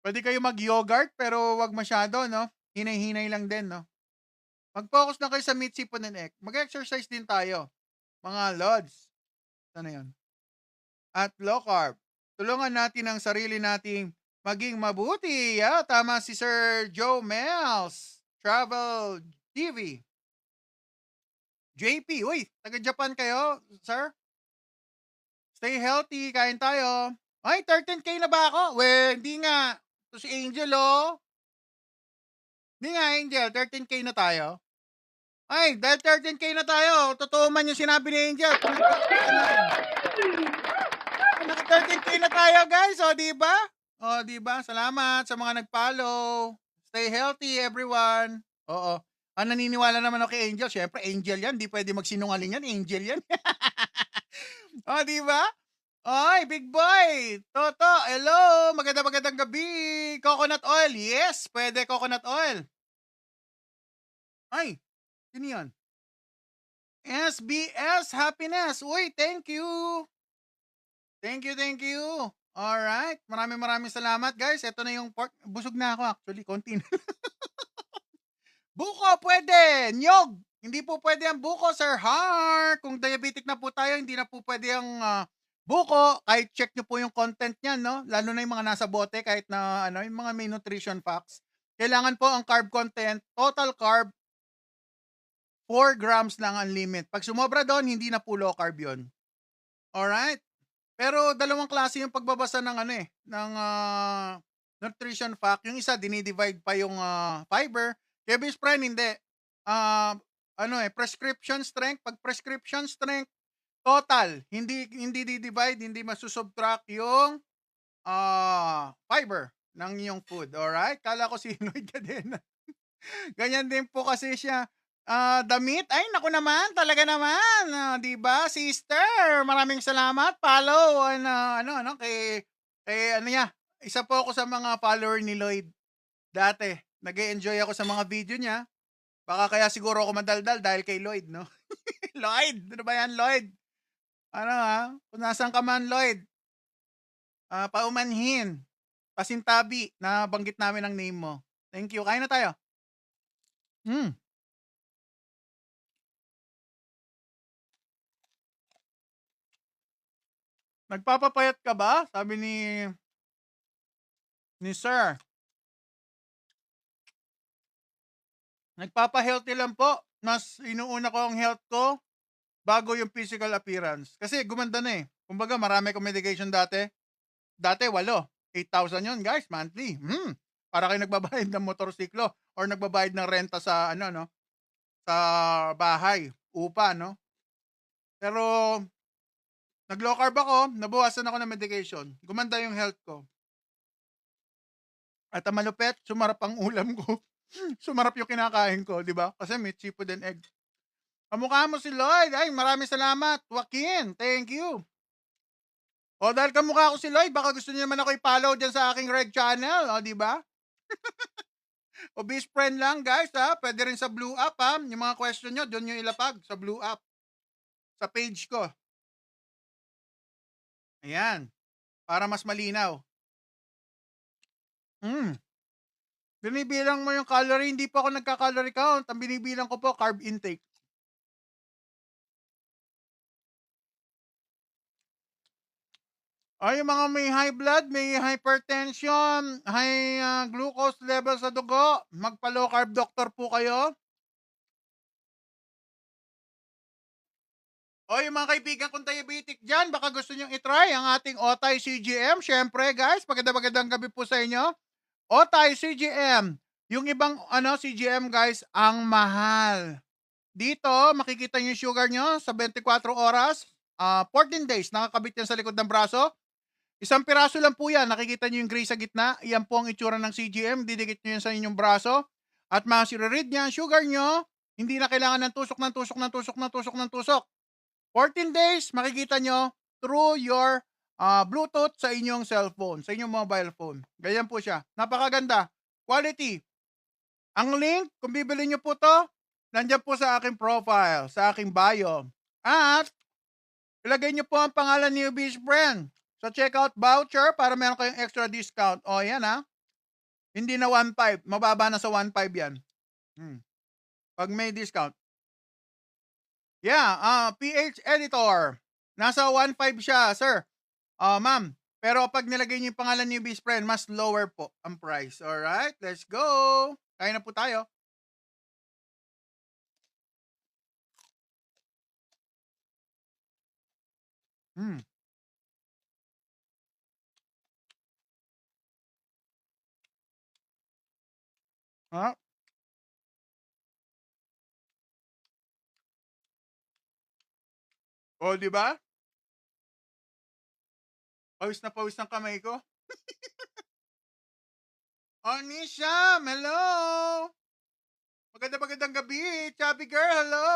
Pwede kayo mag-yogurt pero wag masyado, no? Hinay-hinay lang din, no? Mag-focus na kayo sa meat, seafood and egg. Mag-exercise din tayo. Mga lods. Ano yun? At low carb. Tulungan natin ang sarili nating maging mabuti. Tama si Sir Joe Mels. Travel TV. JP, uy, taga-Japan kayo, sir? Stay healthy, kain tayo. Ay, 13K na ba ako? Hindi nga. Ito si Angel, oh. Hindi nga, Angel, 13K na tayo. Ay, dahil 13K na tayo, totoo man yung sinabi ni Angel. Naka 13K na tayo, guys. Di ba? Salamat sa mga nag-follow. Stay healthy, everyone. Oo. Naniniwala naman ako kay Angel. Siyempre, Angel yan. Di pwede magsinungaling yan. Angel yan. Di ba? Oy, big boy. Toto, hello. Magandang gabi. Coconut oil. Yes, pwede coconut oil. Ay, sino yan? SBS Happiness. Uy, thank you. Thank you. Alright. Maraming salamat, guys. Ito na yung pork. Busog na ako, actually. Konti na. Buko, pwede. Nyog. Hindi po pwede ang buko, Sir Har. Kung diabetic na po tayo, hindi na po pwede ang buko. Kahit check nyo po yung content niyan, no? Lalo na yung mga nasa bote, kahit na yung mga may nutrition facts. Kailangan po ang carb content, total carb, 4 grams lang ang limit. Pag sumobra doon, hindi na po low carb yun. Alright? Pero dalawang klase yung pagbabasa ng ng nutrition fact. Yung isa, dinidivide pa yung fiber. Kaya best friend, hindi. Prescription strength. Pag prescription strength, total. Hindi di-divide, hindi masusubtract yung fiber ng iyong food. Alright? Kala ko sinoid ka din. Ganyan din po kasi siya. Damit, ay naku naman, talaga naman, 'di ba? Sister, maraming salamat. Follow kay niya. Isa po ako sa mga follower ni Lloyd. Dati, nag-e-enjoy ako sa mga video niya. Baka kaya siguro ako madaldal dahil kay Lloyd, no? Lloyd, ano ba yan, Lloyd? Kung nasan ka man, Lloyd. Paumanhin. Pasintabi na banggit namin ang name mo. Thank you. Kain na tayo. Nagpapapayat ka ba? Sabi ni Sir. Nagpapa-healthy lang po. Mas inuuna ko ang health ko bago yung physical appearance. Kasi gumanda na eh. Kumbaga marami akong medication dati. Dati 8,000 yun guys, monthly. Para kayo nagbabayad ng motorsiklo or nagbabayad ng renta sa sa bahay, upa, no? Pero nag-low carb ako, nabawasan ako ng medication. Gumanda yung health ko. At ang malupit, sumarap ang ulam ko. Sumarap yung kinakain ko, di ba? Kasi may seafood and egg. Kamukha mo si Lloyd. Ay, maraming salamat. Joaquin, thank you. O, dahil kamukha ko si Lloyd, baka gusto niyo naman ako i-follow dyan sa aking red channel. O, di ba? O, best friend lang, guys, ha? Pwede rin sa Blue App, ha? Yung mga question nyo, doon nyo ilapag sa Blue App. Sa page ko. Ayan. Para mas malinaw. Binibilang mo yung calorie, hindi po ako nagka-calorie count. Ang binibilang ko po, carb intake. Ay, yung mga may high blood, may hypertension, high glucose level sa dugo, magpa-low carb doctor po kayo. O yung mga kaibigan kong diabetic dyan, baka gusto nyong itry ang ating Otay CGM. Syempre guys, magandang gabi po sa inyo. Otay CGM. Yung ibang CGM guys, ang mahal. Dito, makikita nyo yung sugar nyo sa 24 oras. 14 days, nakakabit yan sa likod ng braso. Isang piraso lang po yan. Nakikita nyo yung gray sa gitna. Yan po ang itsura ng CGM. Didikit nyo yan sa inyong braso. At masire-read niya ang sugar nyo. Hindi na kailangan ng tusok. 14 days, makikita nyo through your Bluetooth sa inyong cellphone, sa inyong mobile phone. Ganyan po siya. Napakaganda. Quality. Ang link, kung bibili nyo po to, nandiyan po sa aking profile, sa aking bio. At, ilagay nyo po ang pangalan ni Best Friend sa checkout voucher para meron kayong extra discount. O, yan ha. Hindi na 1.5. Mababa na sa 1.5 yan. Pag may discount. Yeah, PH Editor. Nasa 1.5 siya, sir. Ma'am. Pero pag nilagay niyo yung pangalan ni Best Friend, mas lower po ang price. Alright, let's go. Kaya na po tayo. Ha? O, di ba? Pawis na pawis ng kamay ko. Nisha, hello! Magandang gabi, chubby girl, hello!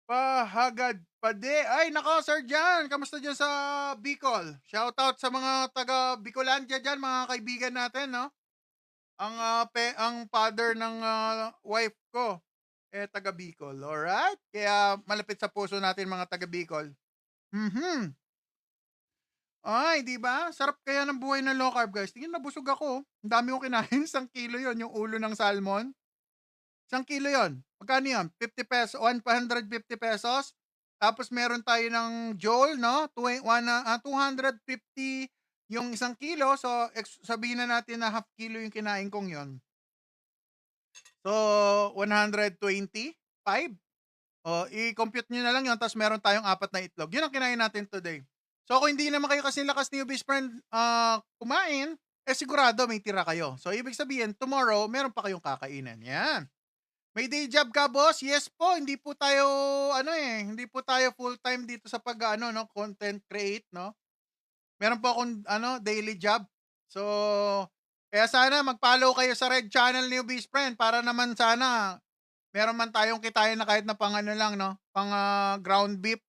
Pahagad pade. Ay, nako, Sir Jan, kamusta dyan sa Bicol? Shoutout sa mga taga Bicolandia dyan, mga kaibigan natin, no? Ang father ng wife ko, taga Bicol, alright? Kaya malapit sa puso natin mga taga Bicol. Ay, di ba? Sarap kaya ng buhay na low carb, guys. Tingin nabusog ako. Ang dami kong kinain. 1 kilo yon yung ulo ng salmon. 1 kilo yon. Magkano yun? 50 pesos, 150 pesos. Tapos meron tayo ng Joel, no? 250 yung 1 kilo. So, sabihin na natin na half kilo yung kinain kong yon. So, 125. O, i-compute nyo na lang yun. Tapos meron tayong 4 na itlog. Yun ang kinain natin today. So, kung hindi naman kayo kasing lakas ni Best Friend kumain, sigurado may tira kayo. So, ibig sabihin, tomorrow, meron pa kayong kakainin. Yan. May day job ka, boss? Yes po. Hindi po tayo, hindi po tayo full-time dito sa content create, no? Meron po akong, daily job. So, kaya sana mag-follow kayo sa red channel ni Best Friend para naman sana meron man tayong kitain na kahit na pang lang, no? Pang ground beef.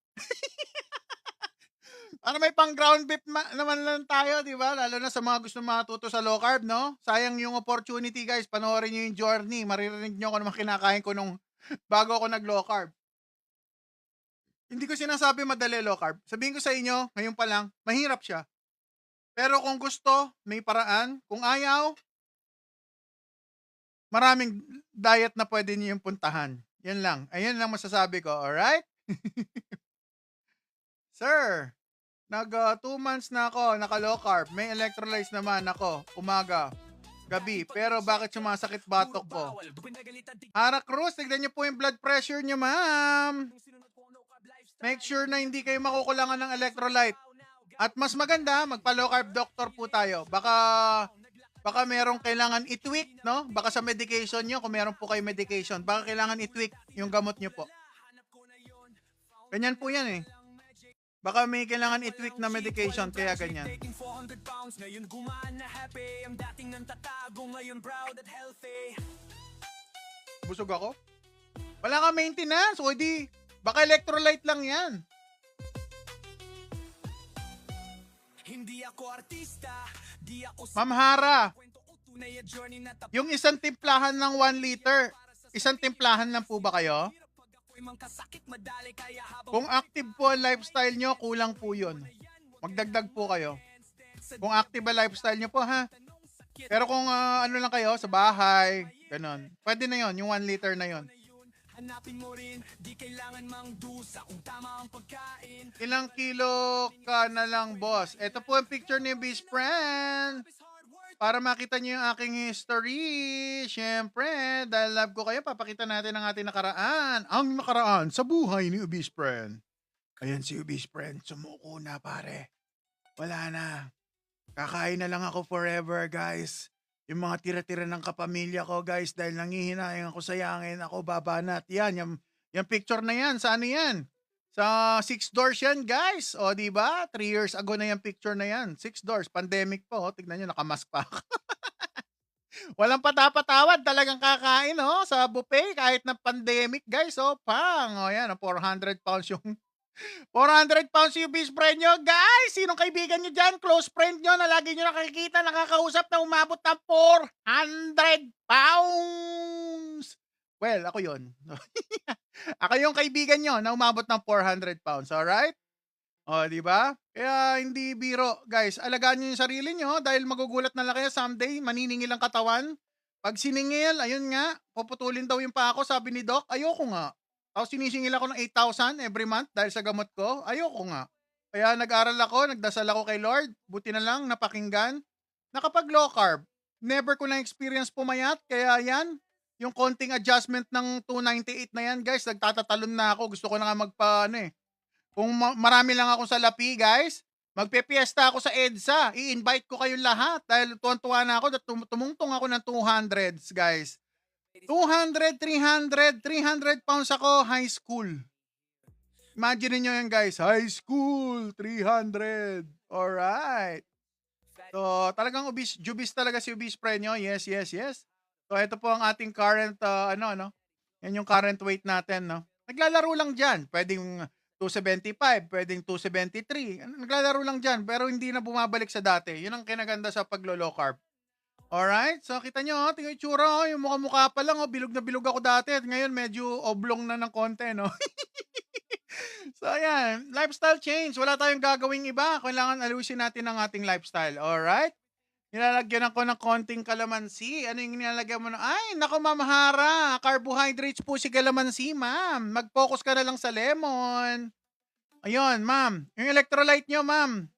Para may pang ground beef naman lang tayo, di ba? Lalo na sa mga gusto matuto sa low carb, no? Sayang yung opportunity, guys. Panoorin nyo yung journey. Maririnig nyo kung ano kinakain ko nung bago ako nag-low carb. Hindi ko sinasabi madali low carb. Sabihin ko sa inyo, ngayon pa lang, mahirap siya. Pero kung gusto, may paraan. Kung ayaw, maraming diet na pwede niyo yung puntahan. Yan lang. Ayun lang masasabi ko, alright? Sir, 2 months na ako, naka-low carb. May electrolytes naman ako, umaga, gabi. Pero bakit sumasakit batok ko? Hara Cruz, tignan niyo po yung blood pressure niyo, ma'am. Make sure na hindi kayo makukulangan ng electrolyte. At mas maganda, magpa-low carb doctor po tayo. Baka merong kailangan i-tweak, no? Baka sa medication niyo, kung meron po kayo medication, baka kailangan i-tweak yung gamot niyo po. Ganyan po yan eh. Baka may kailangan i-tweak na medication, kaya ganyan. Busog ako? Wala ka maintenance, o di, baka electrolyte lang yan. Ma'am Hara, yung isang timplahan ng 1 liter, isang timplahan lang po ba kayo? Kung active po ang lifestyle nyo, kulang po yun. Magdagdag po kayo. Kung active ang lifestyle nyo po, ha? Pero kung ano lang kayo, sa bahay, ganun. Pwede na yon, yung 1 liter na yon. Hanapin mo rin, di kailangan mang dusa kung tama ang pagkain. Ilang kilo ka na lang, boss? Ito po ang picture ni Best Friend. Para makita niyo yung aking history. Siyempre, dahil love ko kayo, papakita natin ang ating nakaraan. Ang nakaraan sa buhay ni Ubis Friend. Ayan si Ubis Friend, sumuko na pare. Wala na. Kakain na lang ako forever, guys. Yung mga tira-tira ng kapamilya ko, guys, dahil nangihinayang ako sayangin, ako babanat. Yan, yung picture na yan, sa ano yan? Sa 6 doors yan, guys. O, di ba? 3 years ago na yung picture na yan. 6 doors, pandemic po. O, tignan nyo, nakamask pa ako. Walang patapatawad, talagang kakain, oh, sa buffet, kahit na pandemic, guys. O, pang. O, yan, 400 pounds yung 400 pounds yung best friend nyo. Guys, sinong kaibigan nyo dyan? Close friend nyo na lagi nyo nakikita, nakakausap na umabot ng 400 pounds. Well, ako yun. Ako yung kaibigan nyo na umabot ng 400 pounds. Alright? O, di ba? Kaya hindi biro. Guys, alagaan nyo yung sarili nyo dahil magugulat na lang kayo someday. Maniningil ang katawan. Pag siningil, ayun nga, puputulin daw yung pa ako, sabi ni Doc. Ayoko nga. Tapos sinisingil ako ng 8,000 every month dahil sa gamot ko. Ayoko nga. Kaya nag-aral ako, nagdasal ako kay Lord. Buti na lang, napakinggan. Nakapag low carb. Never ko na experience pumayat. Kaya yan, yung konting adjustment ng 298 na yan, guys, nagtatatalon na ako. Gusto ko na nga kung marami lang ako sa lapi, guys, magpe-fiesta ako sa EDSA. I-invite ko kayong lahat dahil tuwan-tuwa na ako. Tumungtong ako ng 200s, guys. 200, 300 pounds ako, high school. Imagine niyo yan, guys. High school, 300. Alright. So, talagang jubis talaga si Ubis friend nyo. Yes, yes, yes. So, ito po ang ating current, yan yung current weight natin, no? Naglalaro lang dyan. Pwedeng 275, pwedeng 273. Naglalaro lang dyan, pero hindi na bumabalik sa dati. Yun ang kinaganda sa paglo-low carb. Alright, so kita nyo, tingnan yung tsura, yung mukha-mukha pa lang, bilog na bilog ako dati. At ngayon, medyo oblong na ng konti, no? So, ayan, lifestyle change. Wala tayong gagawing iba. Kailangan alusin natin ang ating lifestyle. Alright? Nilalagyan ako ng konting kalamansi. Ano yung nilalagyan mo na? Ay, nako Ma'am Hara. Carbohydrates po si kalamansi, ma'am. Mag-focus ka na lang sa lemon. Ayun, ma'am. Yung electrolyte nyo, ma'am.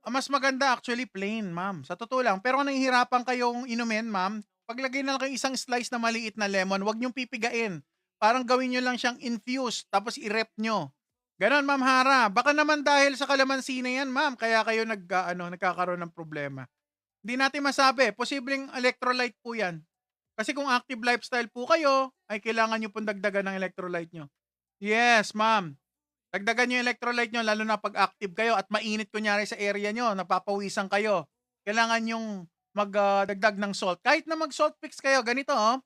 Mas maganda actually plain, ma'am. Sa totoo lang. Pero kung nahihirapan kayong inumin, ma'am, paglagay na lang kayo isang slice na maliit na lemon, wag nyong pipigain. Parang gawin nyo lang siyang infused, tapos i-rep nyo. Ganon, Ma'am Hara. Baka naman dahil sa kalamansi na yan, ma'am, kaya kayo nagkakaroon ng problema. Hindi natin masabi. Posibleng electrolyte po yan. Kasi kung active lifestyle po kayo, ay kailangan nyo pong dagdagan ng electrolyte nyo. Yes, ma'am. Dagdagan nyo yung electrolyte nyo, lalo na pag active kayo at mainit kunyari sa area nyo, napapawisan kayo. Kailangan yung magdagdag ng salt. Kahit na mag-salt fix kayo, ganito, oh.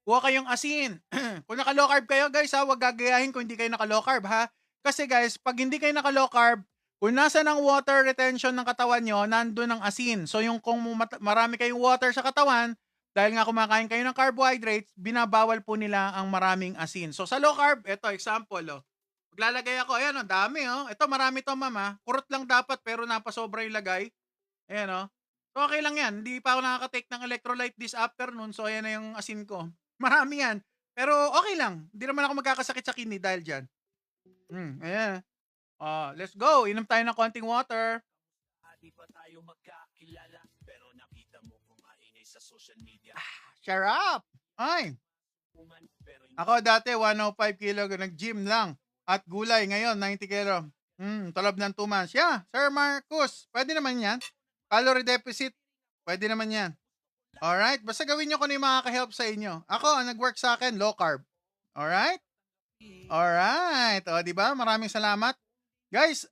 Kuha kayong asin. Kung naka-low carb kayo, guys, ha, huwag gagayahin kung hindi kayo naka-low carb, ha. Kasi, guys, pag hindi kayo naka-low carb, kung nasa ng water retention ng katawan nyo, nandun ang asin. So, yung kung marami kayong water sa katawan, dahil nga kumakain kayo ng carbohydrates, binabawal po nila ang maraming asin. So, sa low carb, ito, example, oh. Maglalagay ako, ayan, ang dami, oh. Ito, marami to, mama. Kurot lang dapat, pero napasobra yung lagay. Ayan, oh. So, okay lang yan. Hindi pa ako nakaka-take ng electrolyte this afternoon, so ayan na yung asin ko. Marami yan. Pero okay lang. Hindi naman ako magkakasakit sa kidney dahil dyan. Ayan. Let's go. Inom tayo ng konting water. Di pa tayo magkakilala, pero nakita mo kung maingay sa social media. Share up. Ay. Pero Ako dati 105 kilo, nag-gym lang. At gulay ngayon 90 kilo. Talab ng 2 months. Yeah, Sir Marcus. Pwede naman yan. Calorie deficit. Pwede naman yan. Alright? Basta gawin nyo kung ano yung makaka-help sa inyo. Ako, ang nag-work sa akin, low carb. Alright? Alright. O, diba? Maraming salamat. Guys,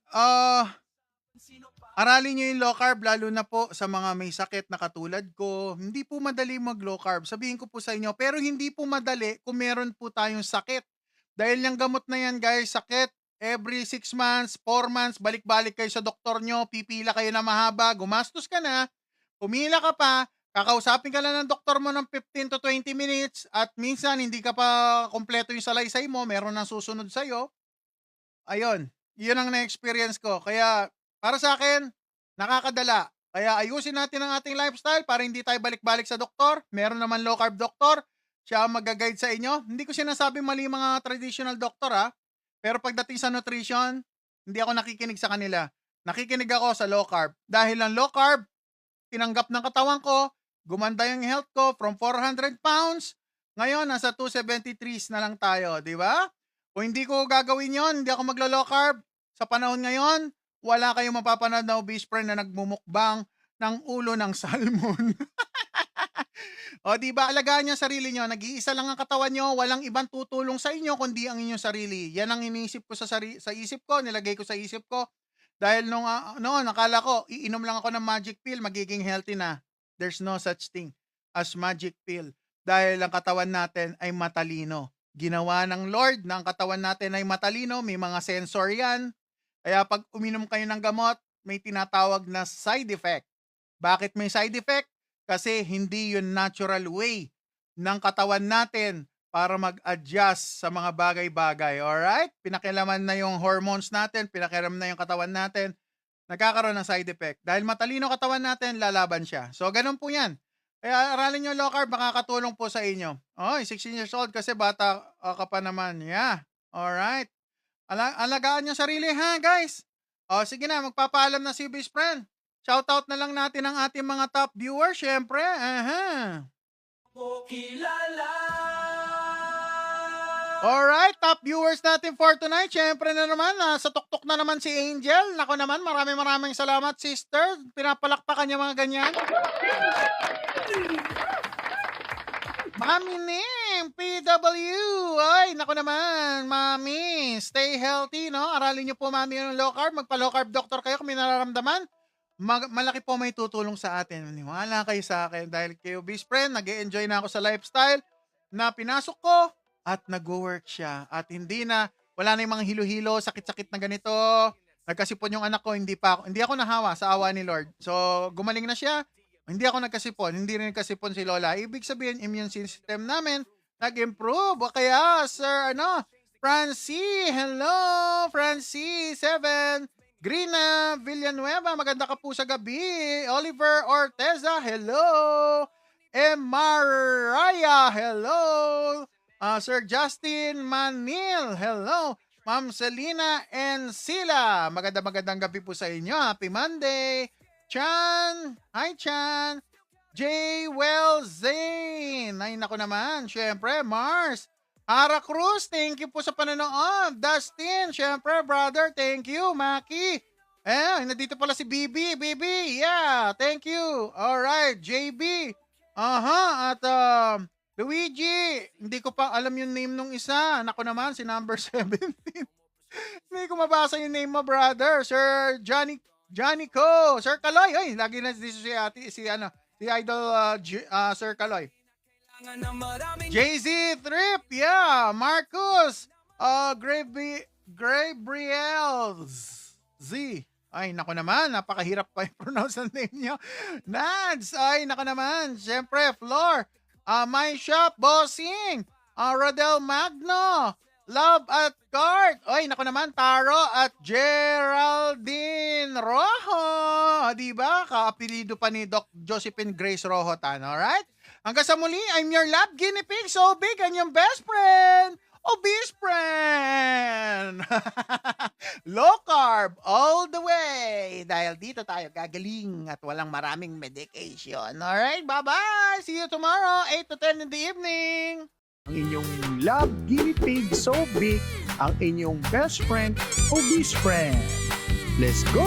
aralin nyo yung low carb, lalo na po sa mga may sakit na katulad ko. Hindi po madali mag-low carb. Sabihin ko po sa inyo, pero hindi po madali kung meron po tayong sakit. Dahil yung gamot na yan, guys, sakit. Every 6 months, 4 months, balik-balik kayo sa doktor nyo, pipila kayo na mahaba, gumastos ka na, pumila ka pa, kakausapin ka lang ng doktor mo ng 15 to 20 minutes at minsan hindi ka pa kompleto yung salaysay mo, meron nang susunod sa'yo. Ayun, yun ang na-experience ko. Kaya para sa akin, nakakadala. Kaya ayusin natin ang ating lifestyle para hindi tayo balik-balik sa doktor. Meron naman low carb doktor. Siya ang mag-guide sa inyo. Hindi ko sinasabing mali mga traditional doktor ha. Pero pagdating sa nutrition, hindi ako nakikinig sa kanila. Nakikinig ako sa low carb. Dahil ang low carb, tinanggap ng katawan ko, gumanda yung health ko from 400 pounds. Ngayon, nasa 273 na lang tayo, di ba? Kung hindi ko gagawin yon, hindi ako maglo-low carb, sa panahon ngayon, wala kayong mapapanood na obese friend na nagmumukbang ng ulo ng salmon. O di ba, alagaan niyo sarili niyo, nag-iisa lang ang katawan niyo, walang ibang tutulong sa inyo kundi ang inyong sarili. Yan ang iniisip ko sa isip ko, nilagay ko sa isip ko. Dahil noon, nakala ko, iinom lang ako ng magic pill, magiging healthy na. There's no such thing as magic pill. Dahil ang katawan natin ay matalino. Ginawa ng Lord na ang katawan natin ay matalino, may mga sensor yan. Kaya pag uminom kayo ng gamot, may tinatawag na side effect. Bakit may side effect? Kasi hindi yun natural way ng katawan natin para mag-adjust sa mga bagay-bagay. Alright? Pinakialaman na yung hormones natin, pinakialaman na yung katawan natin, nagkakaroon ng side effect. Dahil matalino katawan natin, lalaban siya. So, ganun po yan. Kaya aralin nyo low carb, makakatulong po sa inyo. 16 years old kasi bata ka pa naman. Yeah. Alright. Alagaan nyo sarili ha, guys. Sige na, magpapaalam na si best friend. Shoutout na lang natin ang ating mga top viewers, syempre. Alright, top viewers natin for tonight. Syempre na naman, sa tuktok na naman si Angel. Nako naman, maraming salamat, sister. Pinapalakpakan niya mga ganyan. Mami Nim, PW. Ay, nako naman, Mami. Stay healthy, no? Aralin niyo po, Mami, yung low carb. Magpa-low carb doctor kayo kung may nararamdaman. Malaki po may tutulong sa atin. Maniwala kayo sa akin dahil kayo, best friend, nag-e-enjoy na ako sa lifestyle na pinasok ko at nag-work siya. At wala na yung mga hilo-hilo, sakit-sakit na ganito. Nagkasipon yung anak ko, hindi ako nahawa sa awa ni Lord. So, gumaling na siya. Hindi ako nagkasipon, hindi rin nagkasipon si Lola. Ibig sabihin, immune system namin nag-improve. O kaya, Sir, Francie, hello, Francie, 7. Grina Villanueva, maganda ka po sa gabi. Oliver Orteza, hello. Maraya, hello. Sir Justin Manil, hello. Ma'am Selena Encila, magandang gabi po sa inyo. Happy Monday. Chan, hi Chan. J. Well Zane, ay nako naman, syempre, Mars. Ara Cruz, thank you po sa panonood. Dustin, syempre, brother, thank you. Maki. Nandito pala si Bibi. Bibi, yeah, thank you. Alright, JB. At Luigi, hindi ko pa alam yung name nung isa. Nako naman, si number 17. Hindi ko mabasa yung name mo, brother. Sir Johnny Co. Sir Kaloy. Ay, lagi na dito si Idol Sir Kaloy. JZ Trip, yeah. Marcus, Gabriels Z. Ay, nako naman, napakahirap pa i-pronounce ang name niyo. Nads, ay, nako naman. Siyempre, Floor, My Shop, Bossing, Rodel Magno, Love at Cart. Ay, nako naman, Taro at Geraldine Rojo. Diba? Kaapelido pa ni Doc Josephine Grace Rojo tan, alright? Hanggang sa muli, I'm your lab guinea pig, so big, and yung best friend, obese friend. Low carb all the way. Dahil dito tayo gagaling at walang maraming medication. Alright, bye-bye. See you tomorrow, 8 to 10 in the evening. Ang inyong love guinea pig so big, ang inyong best friend, obese friend. Let's go!